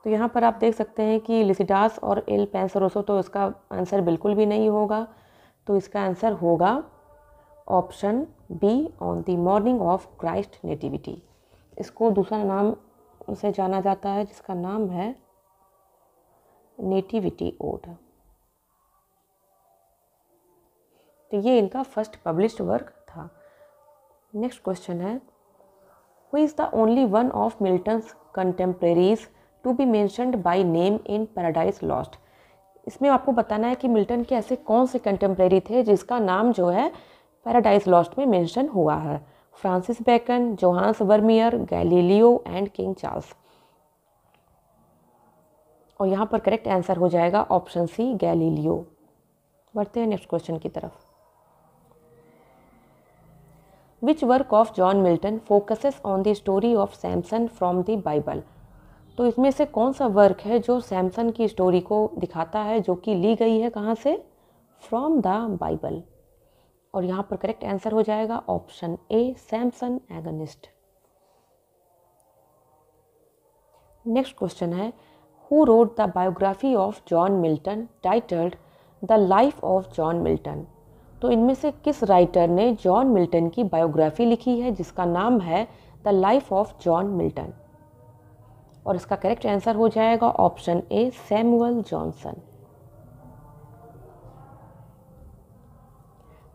तो यहाँ पर आप देख सकते हैं कि लिसिडास और इल पेंसरोसो, तो इसका आंसर बिल्कुल भी नहीं होगा। तो इसका आंसर होगा option B, on the morning of Christ nativity. इसको दूसरा नाम से जाना जाता है जिसका नाम है नेटिविटी ओड। तो ये इनका फर्स्ट पब्लिश्ड वर्क था। नेक्स्ट क्वेश्चन है, who is the only one of Milton's contemporaries to be mentioned by name in Paradise Lost. इसमें आपको बताना है कि मिल्टन के ऐसे कौन से कंटेम्प्रेरी थे जिसका नाम जो है पैराडाइज लॉस्ट में मेंशन हुआ है? Francis Bacon, Johannes Vermeer, Galileo and King Charles. और यहाँ पर करेक्ट आंसर हो जाएगा ऑप्शन सी, गैलीलियो। बढ़ते हैं नेक्स्ट क्वेश्चन की तरफ। विच work of John Milton focuses on the story of Samson from the Bible. तो इसमें से कौन सा वर्क है जो सैमसन की स्टोरी को दिखाता है, जो कि ली गई है कहाँ से? From the Bible. और यहाँ पर करेक्ट आंसर हो जाएगा option A, Samson Agonistes. Next question है, who wrote the biography of John Milton titled the life of John Milton. तो इनमें से किस राइटर ने जॉन मिल्टन की बायोग्राफी लिखी है जिसका नाम है the life of John Milton? और इसका करेक्ट आंसर हो जाएगा option A, Samuel Johnson.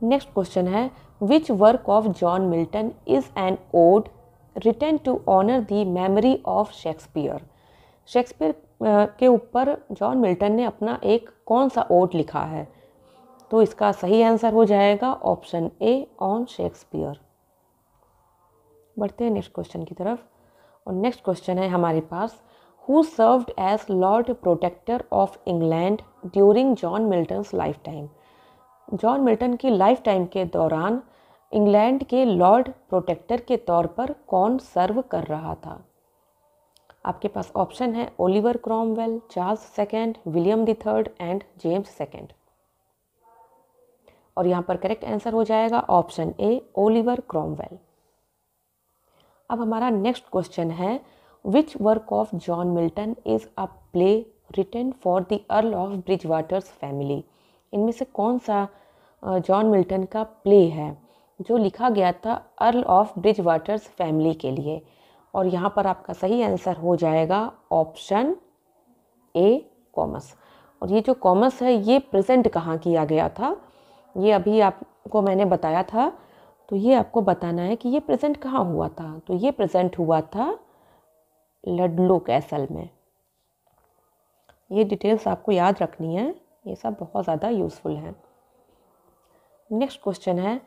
Next question है, which work of John Milton is an ode written to honour the memory of Shakespeare. Shakespeare के ऊपर जॉन मिल्टन ने अपना एक कौन सा ओड लिखा है? तो इसका सही आंसर हो जाएगा ऑप्शन ए, ऑन शेक्सपियर। बढ़ते हैं नेक्स्ट क्वेश्चन की तरफ। और नेक्स्ट क्वेश्चन है हमारे पास, who served as Lord Protector of England during John Milton's life time. John Milton की लाइफ टाइम के दौरान इंग्लैंड के लॉर्ड प्रोटेक्टर के तौर पर कौन सर्व कर रहा था? आपके पास ऑप्शन है Oliver Cromwell, Charles second, William the third and James second. और यहाँ पर करेक्ट आंसर हो जाएगा ऑप्शन ए, ओलिवर क्रॉमवेल। अब हमारा नेक्स्ट क्वेश्चन है, which work of John Milton is a play written for the Earl of Bridgewater's family? इनमें से कौन सा जॉन मिल्टन का प्ले है जो लिखा गया था अर्ल ऑफ ब्रिजवाटर्स फैमिली के लिए? और यहाँ पर आपका सही आंसर हो जाएगा ऑप्शन ए, कॉमस। और ये जो कॉमस है ये प्रेजेंट कहाँ किया गया था, ये अभी आपको मैंने बताया था, तो ये आपको बताना है कि ये प्रेजेंट कहाँ हुआ था। तो ये प्रेजेंट हुआ था लडलो कैसल में। ये डिटेल्स आपको याद रखनी है, ये सब बहुत ज़्यादा यूज़फुल है। नेक्स्ट क्वेश्चन है,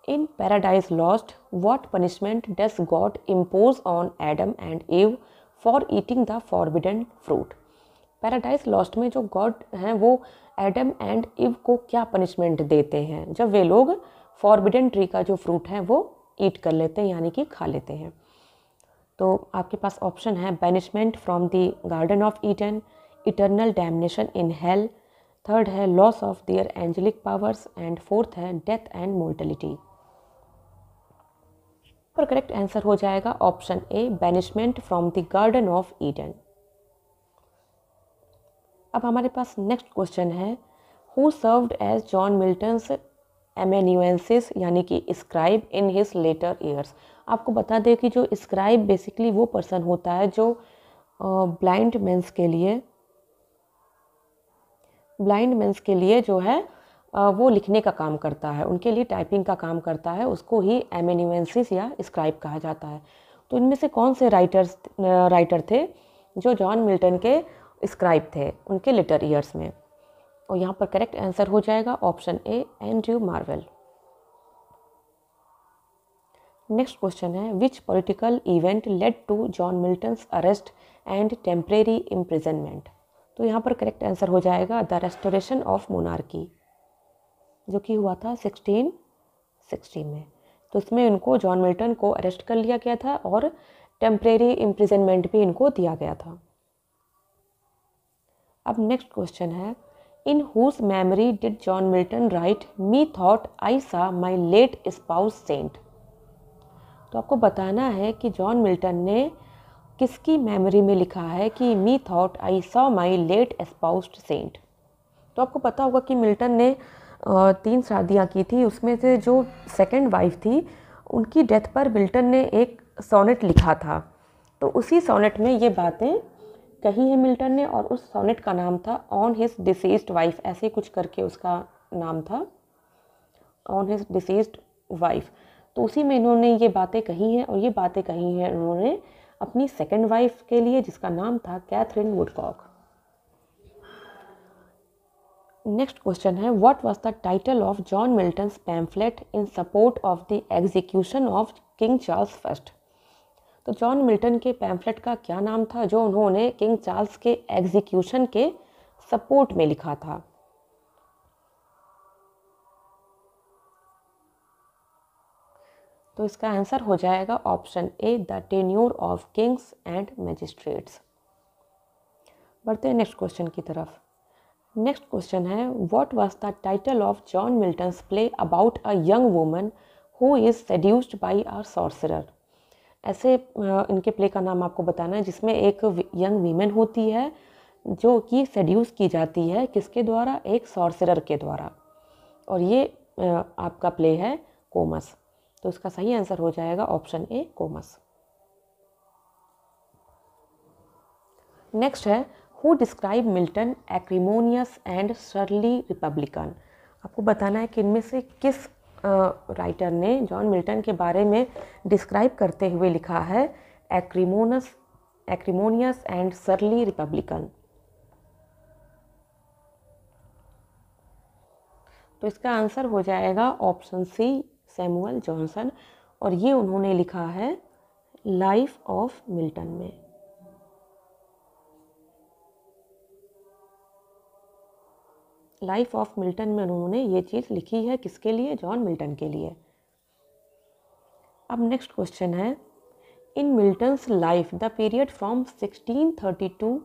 in Paradise Lost what punishment does God impose on Adam and Eve for eating the forbidden fruit? Paradise Lost में जो गॉड हैं वो एडम एंड ईव को क्या पनिशमेंट देते हैं जब वे लोग फॉरबिडन ट्री का जो फ्रूट है वो ईट कर लेते हैं, यानी कि खा लेते हैं? तो आपके पास ऑप्शन है banishment from the Garden of Eden, eternal damnation in hell, third है loss of their angelic powers and fourth है डेथ एंड मोर्टेलिटी। पर करेक्ट आंसर हो जाएगा option A, banishment from the Garden of Eden. अब हमारे पास next question है, who served as John Milton's amanuensis यानी कि scribe in his later years? आपको बता दें कि जो स्क्राइब बेसिकली वो पर्सन होता है जो ब्लाइंड मेंस के लिए जो है वो लिखने का काम करता है, उनके लिए टाइपिंग का काम करता है, उसको ही एमेन्यूएंसिस या स्क्राइब कहा जाता है। तो इनमें से कौन से राइटर थे जो जॉन मिल्टन के स्क्राइब थे उनके लेटर ईयर्स में? और यहाँ पर करेक्ट आंसर हो जाएगा option A, Andrew Marvell. Next question है, which political event led to John Milton's arrest and temporary imprisonment? तो यहाँ पर करेक्ट आंसर हो जाएगा द रेस्टोरेशन ऑफ मोनार्की, जो कि हुआ था 1660 में। तो इसमें इनको जॉन मिल्टन को अरेस्ट कर लिया गया था और टेम्परेरी इम्प्रिजनमेंट भी इनको दिया गया था। अब नेक्स्ट क्वेश्चन है, in whose memory did John Milton write methought I saw my late spouse Saint? तो आपको बताना है कि जॉन मिल्टन ने किसकी मेमोरी में लिखा है कि methought I saw my late espoused saint? तो आपको पता होगा कि मिल्टन ने 3 शादियाँ की थी, उसमें से जो सेकंड वाइफ थी उनकी डेथ पर मिल्टन ने एक सोनेट लिखा था। तो उसी सोनेट में ये बातें कही है मिल्टन ने, और उस सोनेट का नाम था ऑन हिज डिसीज्ड वाइफ, ऐसे कुछ करके उसका नाम था, ऑन हिज डिसीज्ड वाइफ। तो उसी में इन्होंने ये बातें कही हैं, और ये बातें कही हैं उन्होंने अपनी सेकंड वाइफ के लिए जिसका नाम था कैथरीन वुडकॉक। नेक्स्ट क्वेश्चन है, what was the title of John Milton's pamphlet in support of the execution of king Charles first? तो जॉन मिल्टन के पैम्फलेट का क्या नाम था जो उन्होंने किंग चार्ल्स के एग्जीक्यूशन के सपोर्ट में लिखा था? तो इसका आंसर हो जाएगा option A, the tenure of kings and magistrates. बढ़ते हैं नेक्स्ट क्वेश्चन की तरफ। नेक्स्ट क्वेश्चन है, what was the title of John Milton's play about a young woman who is seduced by a sorcerer? ऐसे इनके play का नाम आपको बताना है जिसमें एक यंग वीमेन होती है जो कि सेड्यूस की जाती है किसके द्वारा? एक सॉर्सरर के द्वारा। और ये आपका प्ले है कोमस। तो इसका सही आंसर हो जाएगा ऑप्शन ए, कोमस। नेक्स्ट है, हु डिस्क्राइब मिल्टन एक्रिमोनियस एंड सरली रिपब्लिकन? आपको बताना है कि इनमें से किस राइटर ने जॉन मिल्टन के बारे में डिस्क्राइब करते हुए लिखा है एक्रिमोनियस एंड सरली रिपब्लिकन? तो इसका आंसर हो जाएगा ऑप्शन सी, सैमुअल जॉनसन। और ये उन्होंने लिखा है लाइफ ऑफ मिल्टन में। लाइफ ऑफ मिल्टन में उन्होंने ये चीज़ लिखी है किसके लिए? जॉन मिल्टन के लिए। अब नेक्स्ट क्वेश्चन है, in Milton's life the period from 1632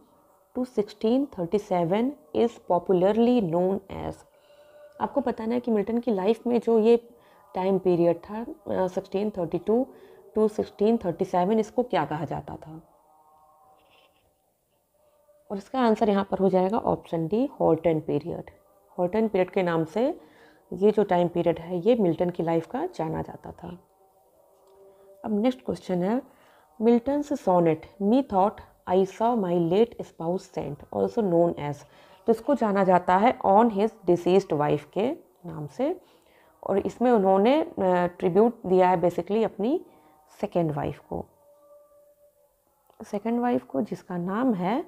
to 1637 is popularly known as. आपको बताना है कि मिल्टन की लाइफ में जो ये टाइम पीरियड था 1632 टू 1637, इसको क्या कहा जाता था? और इसका आंसर यहाँ पर हो जाएगा option D, Horton period. Horton period के नाम से ये जो टाइम पीरियड है ये मिल्टन की लाइफ का जाना जाता था। अब नेक्स्ट क्वेश्चन है, Milton's sonnet methought I saw my late spouse saint also known as. तो इसको जाना जाता है ऑन हिज डिसीज्ड वाइफ के नाम से, और इसमें उन्होंने ट्रिब्यूट दिया है बेसिकली अपनी सेकेंड वाइफ को जिसका नाम है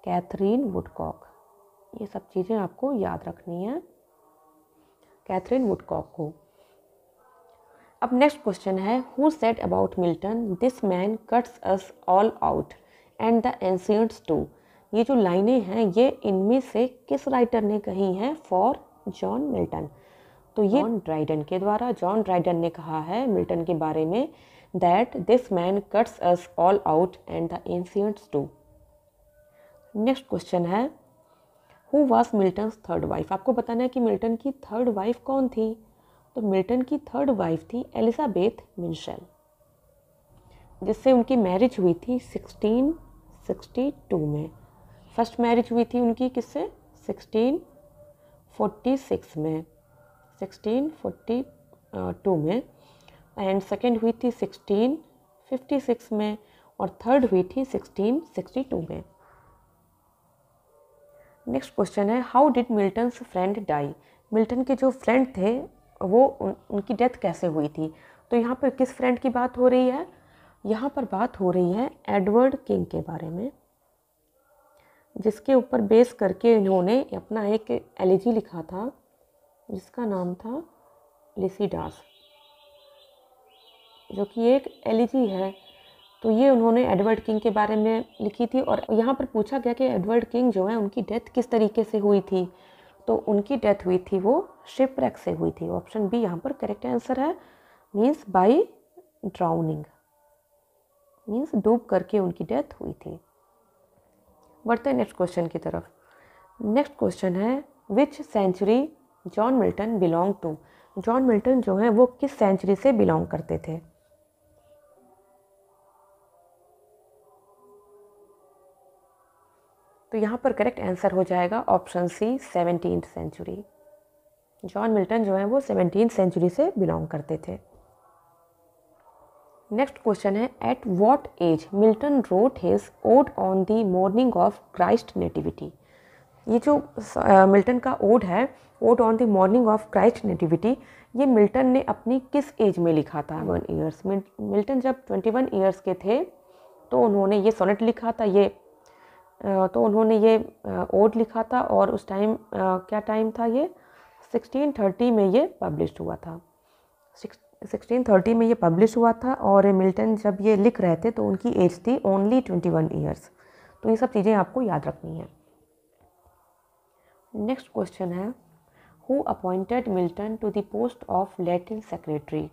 कैथरीन वुडकॉक। ये सब चीज़ें आपको याद रखनी है, कैथरीन वुडकॉक को। अब नेक्स्ट क्वेश्चन है, who said about Milton this man cuts us all out and the ancients too. ये जो लाइनें हैं ये इनमें से किस राइटर ने कही हैं फॉर जॉन मिल्टन? तो ये जॉन ड्राइडन के द्वारा। जॉन ड्राइडन ने कहा है मिल्टन के बारे में that this man cuts us all out and the ancients too. Next question है, who was Milton's third wife. आपको बताना है कि मिल्टन की थर्ड वाइफ कौन थी? तो मिल्टन की थर्ड वाइफ थी एलिजाबेथ मिशेल, जिससे उनकी मैरिज हुई थी 1662 में। फर्स्ट मैरिज हुई थी उनकी किससे? 1646 में, 1642 में, एंड सेकेंड हुई थी 1656 में, और थर्ड हुई थी 1662 में। नेक्स्ट क्वेश्चन है, how did Milton's friend die. Milton के जो फ्रेंड थे वो उनकी डेथ कैसे हुई थी? तो यहाँ पर किस फ्रेंड की बात हो रही है? यहाँ पर बात हो रही है एडवर्ड किंग के बारे में, जिसके ऊपर बेस करके इन्होंने अपना एक एलिजी लिखा था जिसका नाम था लिसिडास, जो कि एक एलिजी है। तो ये उन्होंने एडवर्ड किंग के बारे में लिखी थी, और यहाँ पर पूछा गया कि एडवर्ड किंग जो है उनकी डेथ किस तरीके से हुई थी? तो उनकी डेथ हुई थी वो शिपरेक से हुई थी। ऑप्शन बी यहाँ पर करेक्ट आंसर है, मीन्स बाय ड्राउनिंग, मीन्स डूब करके उनकी डेथ हुई थी। बढ़ते हैं नेक्स्ट क्वेश्चन की तरफ। नेक्स्ट क्वेश्चन है, which century John Milton belong to. John Milton जो है वो किस सेंचुरी से बिलोंग करते थे? तो यहाँ पर करेक्ट आंसर हो जाएगा option C, 17th century. John Milton जो है वो 17th सेंचुरी से बिलोंग करते थे। नेक्स्ट क्वेश्चन है, at what age Milton wrote his ode on the morning of Christ nativity. ये जो मिल्टन का ओड है, ode on the morning of Christ nativity, ये मिल्टन ने अपनी किस एज में लिखा था? 1 ईयर्स। मिल्टन जब 21 ईयर्स के थे तो उन्होंने ये सोनेट लिखा था, उन्होंने ये ओड लिखा था, और उस टाइम क्या टाइम था? ये 1630 में ये पब्लिश हुआ था। 1630 में ये पब्लिश हुआ था, और मिल्टन जब ये लिख रहे थे तो उनकी एज थी ओनली 21 ईयर्स। तो ये सब चीज़ें आपको याद रखनी है। नेक्स्ट क्वेश्चन है, who appointed Milton to the post of Latin secretary.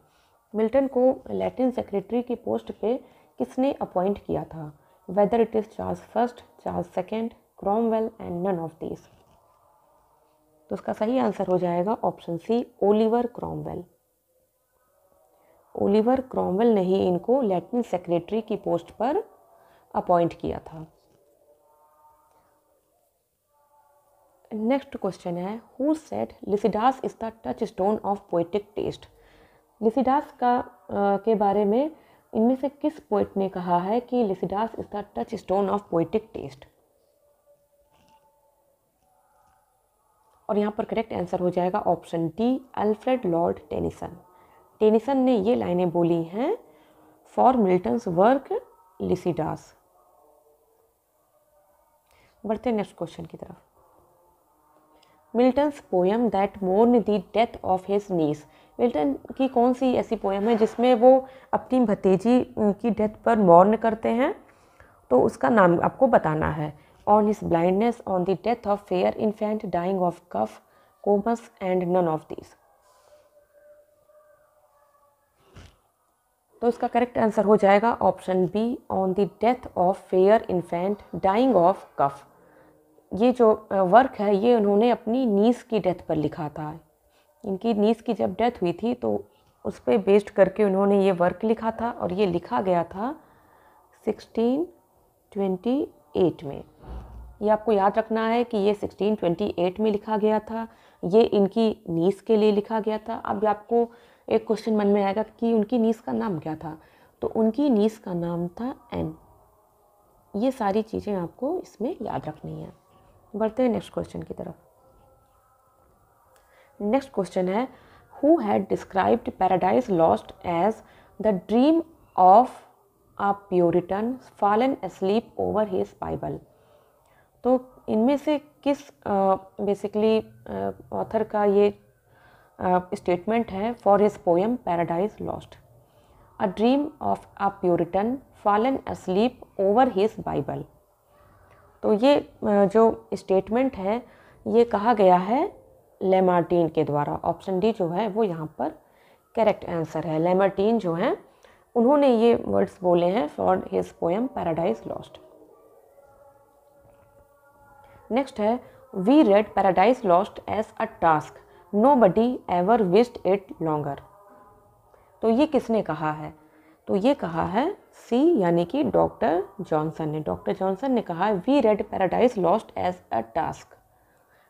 Milton को लैटिन सेक्रेटरी की पोस्ट पे किसने अपॉइंट किया था? Whether it is Charles first, Charles second, Cromwell and none of these. तो उसका सही आंसर हो जाएगा option C, Oliver Cromwell. Oliver Cromwell ने ही इनको लैटिन सेक्रेटरी की पोस्ट पर अपॉइंट किया था। नेक्स्ट क्वेश्चन है, who said Lycidas is the touchstone of poetic test. Lycidas के बारे में इनमें से किस पोएट ने कहा है कि Lycidas is the touchstone of poetic test? और यहाँ पर करेक्ट आंसर हो जाएगा option D, Alfred Lord Tennyson. Tennyson ने ये लाइनें बोली हैं फॉर मिल्टन्स वर्क लिसिडास। बढ़ते हैं नेक्स्ट क्वेश्चन की तरफ। Milton's poem that mourn the death of his niece. Milton की कौन सी ऐसी पोएम है जिसमें वो अपनी भतीजी की डेथ पर मौर्न करते हैं? तो उसका नाम आपको बताना है। On his blindness, on the death of fair infant dying of cough, Comus and none of these. तो इसका करेक्ट आंसर हो जाएगा option B, on the death of fair infant dying of cough. ये जो वर्क है ये उन्होंने अपनी नीस की डेथ पर लिखा था। इनकी नीस की जब डेथ हुई थी तो उस पर बेस्ड करके उन्होंने ये वर्क लिखा था और ये लिखा गया था 1628 में। ये आपको याद रखना है कि ये 1628 में लिखा गया था, ये इनकी नीस के लिए लिखा गया था। अब आपको एक क्वेश्चन मन में आएगा कि उनकी नीस का नाम क्या था, तो उनकी नीस का नाम था एन। ये सारी चीज़ें आपको इसमें याद रखनी है। बढ़ते हैं नेक्स्ट क्वेश्चन की तरफ। नेक्स्ट क्वेश्चन है, who had described Paradise Lost as the dream of a Puritan fallen asleep over his Bible. तो इनमें से किस बेसिकली ऑथर का ये स्टेटमेंट है for his poem Paradise lost. A dream of a Puritan fallen asleep over his Bible. तो ये जो स्टेटमेंट है ये कहा गया है लैमार्टिन के द्वारा। ऑप्शन डी जो है वो यहाँ पर करेक्ट आंसर है। लैमार्टिन जो हैं उन्होंने ये वर्ड्स बोले हैं for his poem Paradise Lost. Next है, we read Paradise Lost as a task nobody ever wished it longer. तो ये किसने कहा है? तो ये कहा है सी यानी कि डॉक्टर जॉनसन ने। डॉक्टर जॉनसन ने कहा है we read Paradise Lost as a task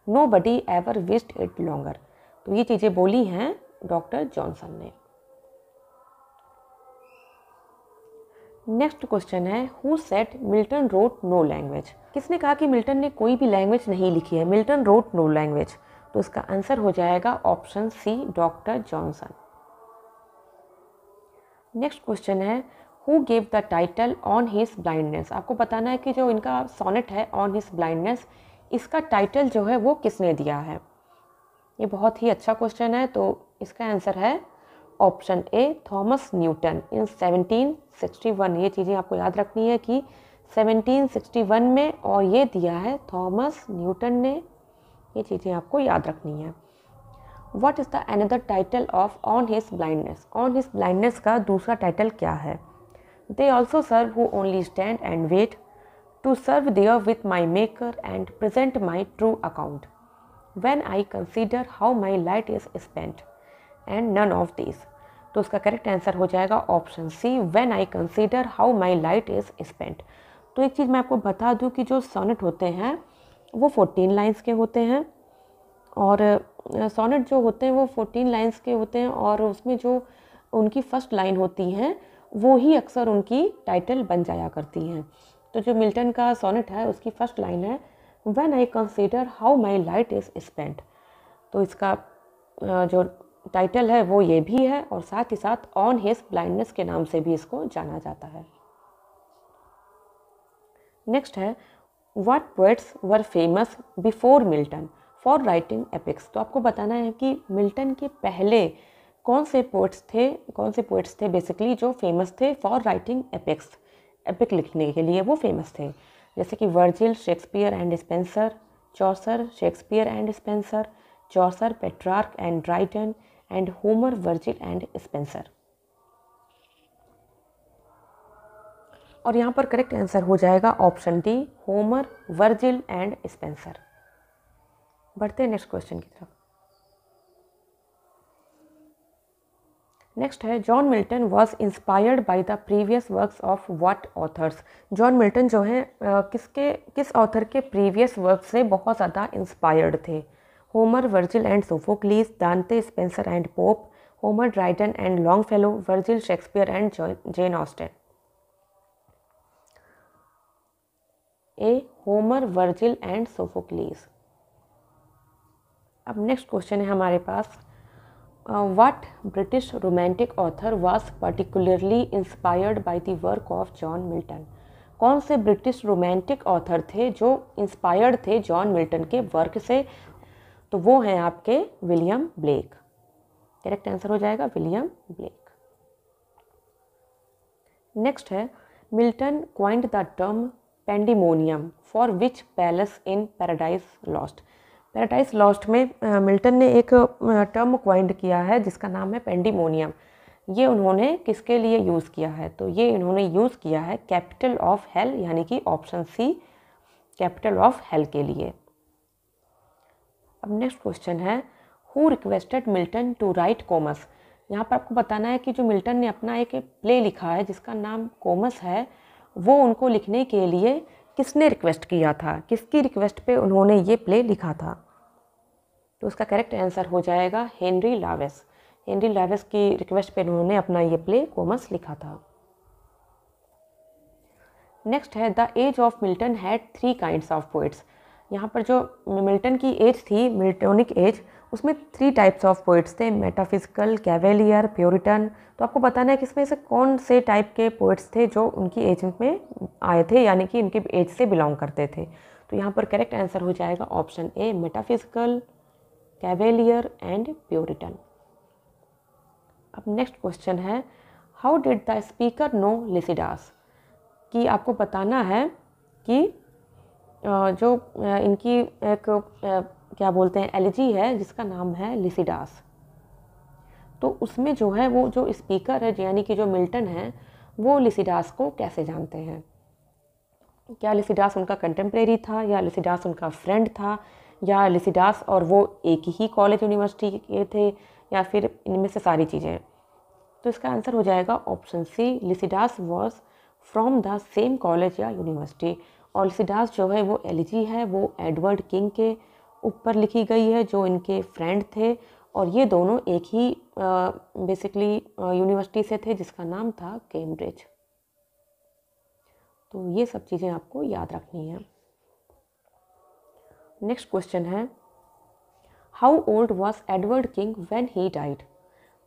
nobody ever wished it longer. तो ये चीज़ें बोली हैं डॉक्टर जॉनसन ने। नेक्स्ट क्वेश्चन है, who said Milton wrote no language. किसने कहा कि मिल्टन ने कोई भी लैंग्वेज नहीं लिखी है? Milton wrote no language. तो इसका आंसर हो जाएगा option C Doctor Johnson. Next question है, who gave the title on his blindness. आपको बताना है कि जो इनका सोनेट है ऑन हिज ब्लाइंडनेस, इसका टाइटल जो है वो किसने दिया है। ये बहुत ही अच्छा क्वेश्चन है। तो इसका आंसर है ऑप्शन ए थॉमस न्यूटन इन 1761। ये चीज़ें आपको याद रखनी है कि 1761 में और ये दिया है थॉमस न्यूटन ने। ये चीज़ें आपको याद रखनी है। What is the another title of on his blindness. On his blindness का दूसरा टाइटल क्या है? They also serve who only stand and wait to serve there with my maker and present my true account when I consider how my light is spent and none of this. तो उसका correct answer हो जाएगा option C when I consider how my light is spent. तो एक चीज़ मैं आपको बता दूं कि जो सोनेट होते हैं वो 14 लाइन्स के होते हैं और सोनेट जो होते हैं वो 14 लाइन्स के होते हैं और उसमें जो उनकी फर्स्ट लाइन होती हैं वो ही अक्सर उनकी टाइटल बन जाया करती हैं। तो जो मिल्टन का सोनेट है उसकी फर्स्ट लाइन है when I consider how my light is spent. तो इसका जो टाइटल है वो ये भी है और साथ ही साथ ऑन हिज ब्लाइंडनेस के नाम से भी इसको जाना जाता है। नेक्स्ट है, what poets were famous before Milton for writing epics. तो आपको बताना है कि मिल्टन के पहले कौन से पोएट्स थे बेसिकली जो फेमस थे फॉर राइटिंग एपिक्स। एपिक लिखने के लिए वो फेमस थे, जैसे कि Virgil, Shakespeare and Spenser, Chaucer, Shakespeare and Spenser, Chaucer, Petrarch and Dryden and Homer, Virgil and Spenser. और यहाँ पर करेक्ट आंसर हो जाएगा option D Homer, Virgil and Spenser. बढ़ते हैं नेक्स्ट क्वेश्चन की तरफ। नेक्स्ट है, John Milton was inspired by the previous works of what authors. John Milton जो हैं किस ऑथर के प्रीवियस वर्क से बहुत ज़्यादा इंस्पायर्ड थे? Homer, Virgil and Sophocles, Dante, Spenser and Pope, Homer, Dryden and Longfellow, Virgil, Shakespeare and Jane Austen. A Homer, Virgil and Sophocles. अब next question है हमारे पास, what British romantic author was particularly inspired by the work of John Milton. कौन से British romantic author थे जो inspired थे John Milton के वर्क से? तो वो हैं आपके विलियम ब्लेक। करेक्ट आंसर हो जाएगा विलियम ब्लेक। नेक्स्ट है, Milton coined the term pandemonium for which palace in Paradise Lost. Paradise Lost में मिल्टन ने एक टर्म क्वाइंड किया है जिसका नाम है पेंडिमोनियम। ये उन्होंने किसके लिए यूज़ किया है? तो ये इन्होंने यूज़ किया है कैपिटल ऑफ हेल, यानी कि option C capital of hell के लिए। अब नेक्स्ट क्वेश्चन है, who requested Milton to write Comus. यहाँ पर आपको बताना है कि जो मिल्टन ने अपना एक प्ले लिखा है जिसका नाम कोमस है, वो उनको लिखने के लिए किसने रिक्वेस्ट किया था, किसकी रिक्वेस्ट पे उन्होंने ये प्ले लिखा था? तो उसका करेक्ट आंसर हो जाएगा हेनरी लावेस। हेनरी लावेस की रिक्वेस्ट पे उन्होंने अपना ये प्ले कोमस लिखा था। नेक्स्ट है, the age of Milton had 3 kinds of poets. यहाँ पर जो मिल्टन की एज थी, मिल्टोनिक एज, उसमें 3 टाइप्स ऑफ पोइट्स थे, मेटाफिजिकल, कैवेलियर, प्योरिटन। तो आपको बताना है कि इसमें से कौन से टाइप के पोइट्स थे जो उनकी एज में आए थे, यानी कि उनकी एज से बिलोंग करते थे। तो यहाँ पर करेक्ट आंसर हो जाएगा option A, metaphysical, cavalier and puritan. अब नेक्स्ट क्वेश्चन है, how did the speaker know Lycidas. कि आपको बताना है कि जो इनकी एक क्या बोलते हैं एलिजी है जिसका नाम है लिसिडास। तो उसमें जो है वो जो स्पीकर है यानी कि जो मिल्टन है वो लिसिडास को कैसे जानते हैं? क्या लिसिडास उनका कंटेम्प्रेरी था, या लिसिडास उनका फ्रेंड था, या लिसिडास और वो एक ही कॉलेज यूनिवर्सिटी के थे, या फिर इनमें से सारी चीज़ें? तो इसका आंसर हो जाएगा option C, Lycidas was from the same college या यूनिवर्सिटी। और लिसिडास जो है वो एलिजी है, वो एडवर्ड किंग के ऊपर लिखी गई है जो इनके फ्रेंड थे, और ये दोनों एक ही बेसिकली यूनिवर्सिटी से थे जिसका नाम था कैम्ब्रिज। तो ये सब चीज़ें आपको याद रखनी है। नेक्स्ट क्वेश्चन है, how old was Edward king when he died.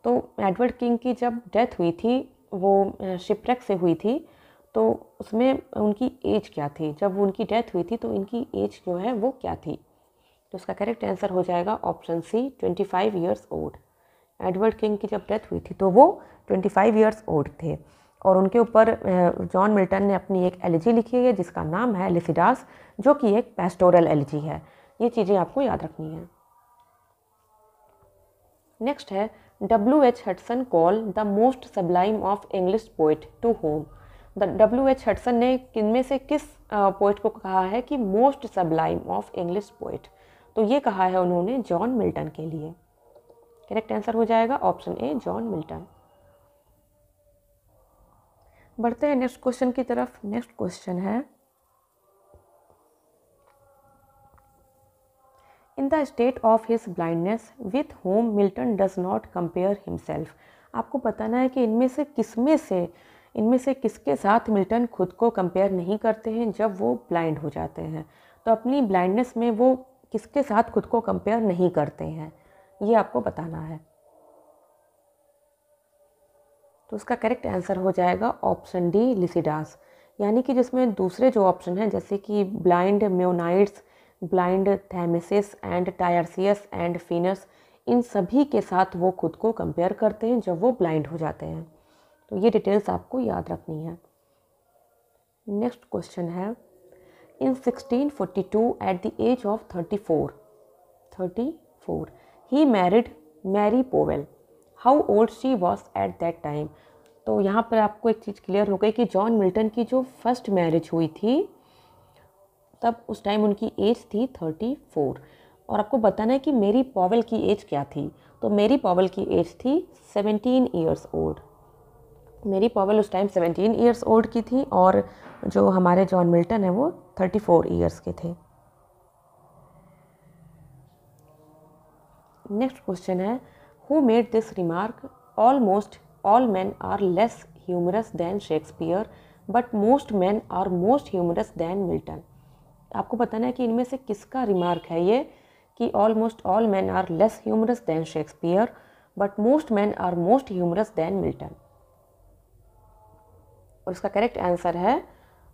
तो एडवर्ड किंग की जब डेथ हुई थी, वो शिपरेक से हुई थी, तो उसमें उनकी एज क्या थी? जब उनकी डेथ हुई थी तो इनकी एज जो है वो क्या थी? तो उसका करेक्ट आंसर हो जाएगा option C, 25 years old. Edward King की जब डेथ हुई थी तो वो 25 ईयर्स ओल्ड थे, और उनके ऊपर जॉन मिल्टन ने अपनी एक एलिजी लिखी है जिसका नाम है लिसिडास, जो कि एक पेस्टोरल एलिजी है। ये चीज़ें आपको याद रखनी है। नेक्स्ट है, W.H. Hudson call the most sublime of English poet to whom. W.H. Hudson ने किनमें से किस पोइट को कहा है कि most sublime of English poet? तो ये कहा है उन्होंने जॉन मिल्टन के लिए। करेक्ट आंसर हो जाएगा ऑप्शन ए, जॉन मिल्टन। बढ़ते हैं नेक्स्ट क्वेश्चन की तरफ। नेक्स्ट क्वेश्चन है, in the state of his blindness with home Milton does not compare himself. आपको बताना है कि इनमें से किसके साथ मिल्टन खुद को कंपेयर नहीं करते हैं जब वो ब्लाइंड हो जाते हैं। तो अपनी ब्लाइंडनेस में वो किसके साथ खुद को कंपेयर नहीं करते हैं, ये आपको बताना है। तो उसका करेक्ट आंसर हो जाएगा ऑप्शन डी, लिसिडास। यानी कि जिसमें दूसरे जो ऑप्शन हैं जैसे कि ब्लाइंड मेओनाइट्स, ब्लाइंड थैमिसिस एंड टायरसियस एंड फिनस, इन सभी के साथ वो खुद को कंपेयर करते हैं जब वो ब्लाइंड हो जाते हैं। तो ये डिटेल्स आपको याद रखनी है। नेक्स्ट क्वेश्चन है, in 1642 at the age of 34 he married Mary Powell. How old she was at that time. तो यहाँ पर आपको एक चीज़ क्लियर हो गई कि जॉन मिल्टन की जो फर्स्ट मैरिज हुई थी तब उस टाइम उनकी एज थी 34। और आपको बताना है कि मेरी पॉवेल की एज क्या थी। तो मेरी पॉवेल की एज थी 17 ईयर्स ओल्ड। मेरी पॉवेल उस टाइम 17 ईयर्स ओल्ड की थी, और जो हमारे जॉन मिल्टन है वो 34 ईयर्स के थे। नेक्स्ट क्वेश्चन है, who made this remark, almost all man are less humorous than Shakespeare but most man are most humorous than Milton. आपको बताना है कि इनमें से किसका रिमार्क है ये कि almost all man are less humorous than Shakespeare but most man are most humorous than Milton. और इसका करेक्ट आंसर है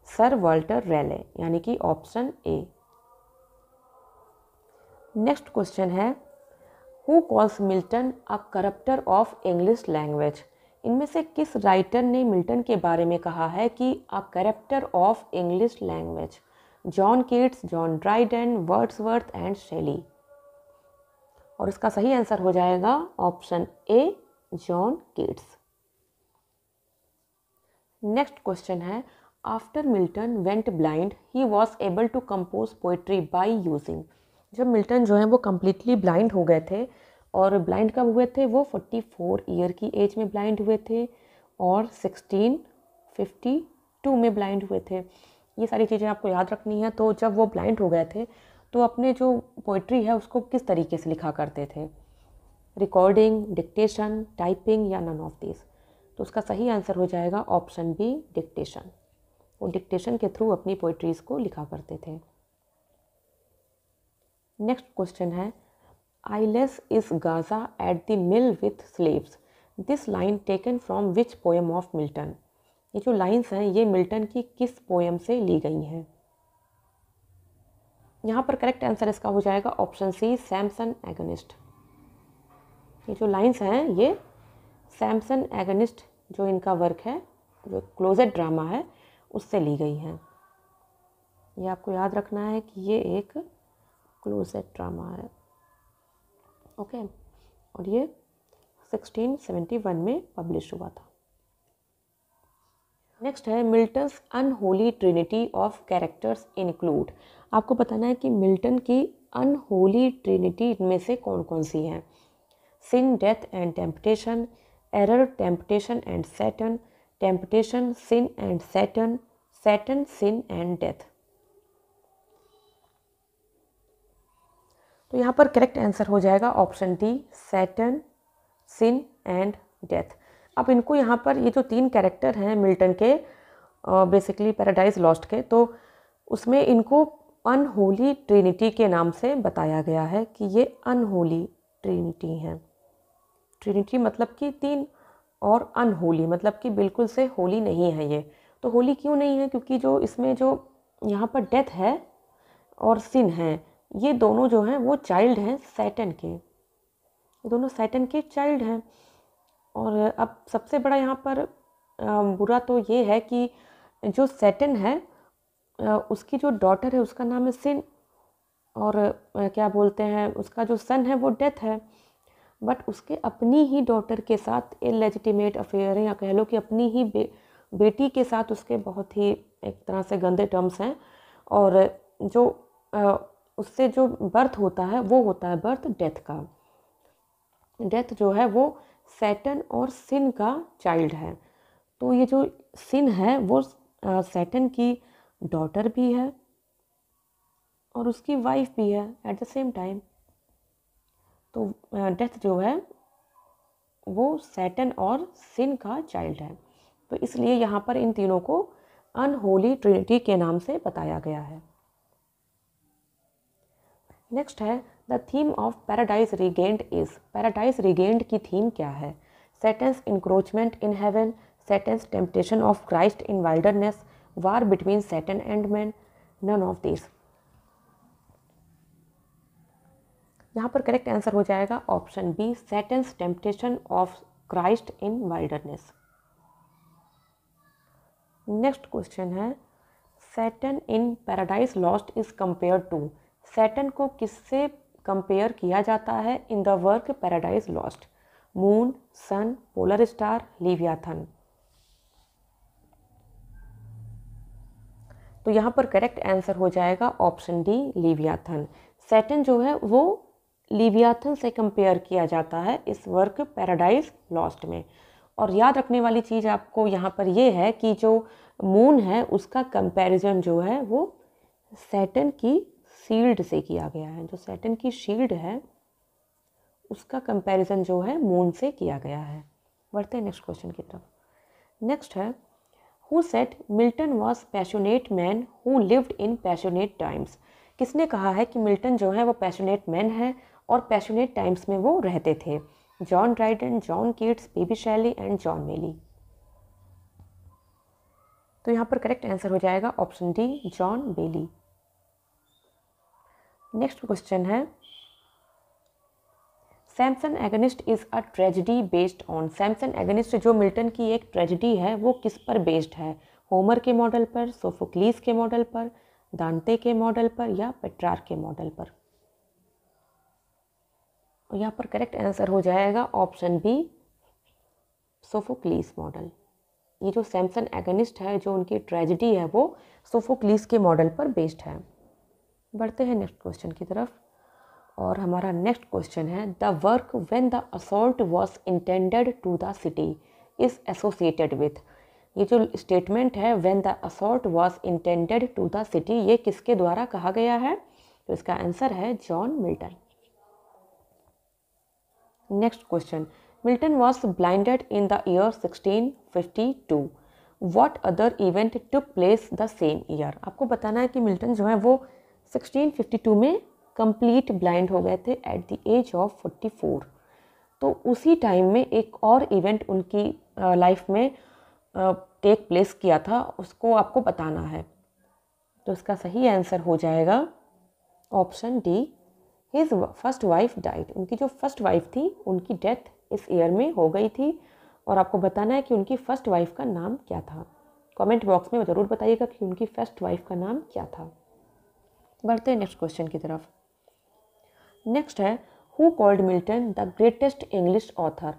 सर वाल्टर रैले, यानी कि ऑप्शन ए। नेक्स्ट क्वेश्चन है, who calls Milton a corrupter of English language. इनमें से किस writer ने मिल्टन के बारे में कहा है कि a corrupter of English language? John Keats, John Dryden, Wordsworth and Shelley. और इसका सही आंसर हो जाएगा option A, John Keats. Next question है, after Milton went blind he was able to compose poetry by using. जब Milton जो है वो कम्प्लीटली ब्लाइंड हो गए थे, और ब्लाइंड कब हुए थे, वो 44 ईयर की एज में ब्लाइंड हुए थे और 1652 में ब्लाइंड हुए थे। ये सारी चीज़ें आपको याद रखनी है। तो जब वो ब्लाइंड हो गए थे तो अपने जो पोइट्री है उसको किस तरीके से लिखा करते थे, रिकॉर्डिंग, डिक्टेशन, टाइपिंग या नन ऑफ दिस। तो उसका सही आंसर हो जाएगा ऑप्शन बी, डिक्टेशन। वो डिक्टेशन के थ्रू अपनी पोइट्रीज को लिखा करते थे। नेक्स्ट क्वेश्चन है, eyelash is Gaza at the mill with slaves, this line taken from which poem of Milton. ये जो लाइन्स हैं ये मिल्टन की किस पोएम से ली गई हैं। यहाँ पर करेक्ट आंसर इसका हो जाएगा ऑप्शन सी, सैमसन एगनिस्ट। ये जो लाइन्स हैं ये सैमसन एगनिस्ट जो इनका वर्क है, जो क्लोजेट ड्रामा है, उससे ली गई हैं। ये आपको याद रखना है कि ये एक क्लोजेट ड्रामा है। ओके, और ये 1671 में पब्लिश हुआ था। नेक्स्ट है, Milton's unholy Trinity of characters include. आपको बताना है कि मिल्टन की अनहोली ट्रिनिटी इनमें से कौन कौन सी हैं। Sin, death and temptation, error, temptation and Saturn, temptation, sin and Saturn, Saturn, sin and death. तो यहाँ पर करेक्ट आंसर हो जाएगा option D, Saturn, sin and death. अब इनको यहाँ पर ये जो 3 कैरेक्टर हैं मिल्टन के, बेसिकली पैराडाइज लॉस्ट के, तो उसमें इनको अनहोली ट्रिनिटी के नाम से बताया गया है कि ये अनहोली ट्रिनिटी हैं। ट्रिनिटी मतलब कि 3, और अनहोली मतलब कि बिल्कुल से होली नहीं है ये। तो होली क्यों नहीं है, क्योंकि जो इसमें जो यहाँ पर डेथ है और सिन है, ये दोनों जो हैं वो चाइल्ड हैं सैटर्न के, ये दोनों सैटर्न के चाइल्ड हैं। और अब सबसे बड़ा यहाँ पर बुरा तो ये है कि जो सैटर्न है उसकी जो डॉटर है उसका नाम है सिन, और क्या बोलते हैं, उसका जो सन है वो डेथ है। बट उसके अपनी ही डॉटर के साथ इलेजिटिमेट अफेयर है, या कह लो कि अपनी ही बेटी के साथ उसके बहुत ही एक तरह से गंदे टर्म्स हैं। और जो उससे जो बर्थ होता है वो होता है बर्थ डेथ का। डेथ जो है वो सैटर्न और सिन का चाइल्ड है। तो ये जो सिन है वो सैटर्न की डॉटर भी है और उसकी वाइफ भी है एट द सेम टाइम। तो डेथ जो है वो सैटर्न और सिन का चाइल्ड है। तो इसलिए यहाँ पर इन तीनों को अनहोली ट्रिनिटी के नाम से बताया गया है। नेक्स्ट है, the theme of Paradise Regained is. Paradise Regained की थीम क्या है। Satan's encroachment in heaven, Satan's temptation of Christ in wilderness, war between Satan and man, none of this. यहाँ पर करेक्ट आंसर हो जाएगा option B, Satan's temptation of Christ in wilderness. Next question है, Satan in Paradise Lost is compare to. Satan को किससे compare किया जाता है in the work Paradise lost. Moon, sun, polar star, लिवियाथन। तो यहाँ पर करेक्ट आंसर हो जाएगा ऑप्शन डी, लिवियाथन। सैटन जो है वो लिवियाथन से कंपेयर किया जाता है इस वर्क पैराडाइज लॉस्ट में। और याद रखने वाली चीज़ आपको यहाँ पर ये है कि जो मून है उसका कंपैरिजन जो है वो सैटन की शील्ड से किया गया है। जो सैटन की शील्ड है उसका कंपैरिजन जो है मून से किया गया है। बढ़ते हैं नेक्स्ट क्वेश्चन की तरफ। नेक्स्ट है, who said Milton was passionate man who lived in passionate times. किसने कहा है कि मिल्टन जो है वो पैशनेट मैन है और पैशनेट टाइम्स में वो रहते थे। John Dryden, John Keats, baby Shelley and John Mealy. तो यहाँ पर करेक्ट आंसर हो जाएगा option D, John Bailey. Next question है, Samson Agonistes is a tragedy based on. Samson Agonistes जो मिल्टन की एक ट्रेजेडी है वो किस पर बेस्ड है। होमर के मॉडल पर, सोफोक्लीस के मॉडल पर, दांते के मॉडल पर या पेट्रार्क के मॉडल पर। और यहाँ पर करेक्ट आंसर हो जाएगा ऑप्शन बी, सोफोक्लीस मॉडल। ये जो सैमसन एगनिस्ट है, जो उनकी ट्रेजेडी है, वो सोफोक्लीस के मॉडल पर बेस्ड है। बढ़ते हैं नेक्स्ट क्वेश्चन की तरफ, और हमारा नेक्स्ट क्वेश्चन है the work when the assault was intended to the city is associated with. ये जो स्टेटमेंट है when the assault was intended to the city, ये किसके द्वारा कहा गया है? तो इसका आंसर है John Milton. Next question, Milton was blinded in the year 1652। What other event took place the same year? आपको बताना है कि मिल्टन जो है वो 1652 में कंप्लीट ब्लाइंड हो गए थे एट द एज ऑफ 44। तो उसी टाइम में एक और इवेंट उनकी लाइफ में टेक प्लेस किया था, उसको आपको बताना है। तो इसका सही आंसर हो जाएगा option D, his first wife died. उनकी जो फर्स्ट वाइफ थी उनकी डेथ इस ईयर में हो गई थी, और आपको बताना है कि उनकी फर्स्ट वाइफ का नाम क्या था। कमेंट बॉक्स में ज़रूर बताइएगा कि उनकी फर्स्ट वाइफ का नाम क्या था। बढ़ते हैं नेक्स्ट क्वेश्चन की तरफ। नेक्स्ट है who called Milton the greatest English author.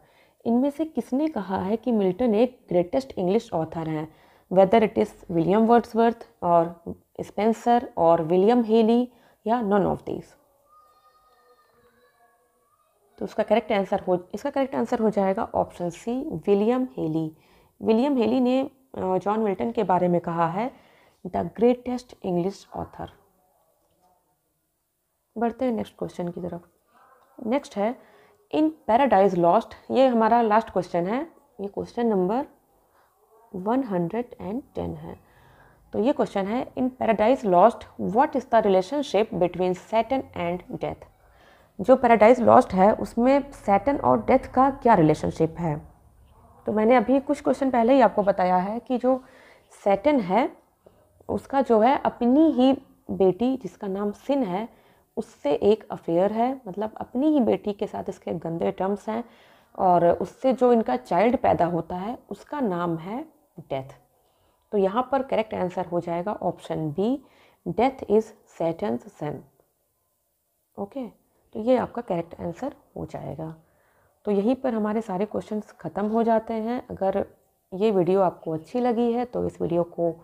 इनमें से किसने कहा है कि मिल्टन एक ग्रेटेस्ट इंग्लिश ऑथर हैं? Whether it is William Wordsworth और स्पेंसर और विलियम हेली या नन ऑफ दीज। तो इसका करेक्ट आंसर हो जाएगा option C, William Hayley. William Hayley ने जॉन मिल्टन के बारे में कहा है द ग्रेटेस्ट इंग्लिश ऑथर। बढ़ते हैं नेक्स्ट क्वेश्चन की तरफ। नेक्स्ट है इन पैराडाइज लॉस्ट। ये हमारा लास्ट क्वेश्चन है, ये क्वेश्चन नंबर 110 है। तो ये क्वेश्चन है in Paradise Lost what is the relationship between Saturn and death. जो पैराडाइज लॉस्ट है उसमें सैटर्न और डेथ का क्या रिलेशनशिप है? तो मैंने अभी कुछ क्वेश्चन पहले ही आपको बताया है कि जो सैटर्न है उसका जो है अपनी ही बेटी जिसका नाम सिन है उससे एक अफेयर है, मतलब अपनी ही बेटी के साथ इसके गंदे टर्म्स हैं, और उससे जो इनका चाइल्ड पैदा होता है उसका नाम है डेथ। तो यहाँ पर करेक्ट आंसर हो जाएगा option B, death is Saturn's son. Okay, तो ये आपका करेक्ट आंसर हो जाएगा। तो यहीं पर हमारे सारे क्वेश्चंस ख़त्म हो जाते हैं। अगर ये वीडियो आपको अच्छी लगी है तो इस वीडियो को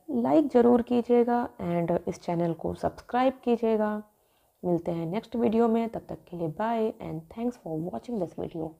लाइक ज़रूर कीजिएगा एंड इस चैनल को सब्सक्राइब कीजिएगा। मिलते हैं नेक्स्ट वीडियो में, तब तक के लिए bye and thanks for watching this video.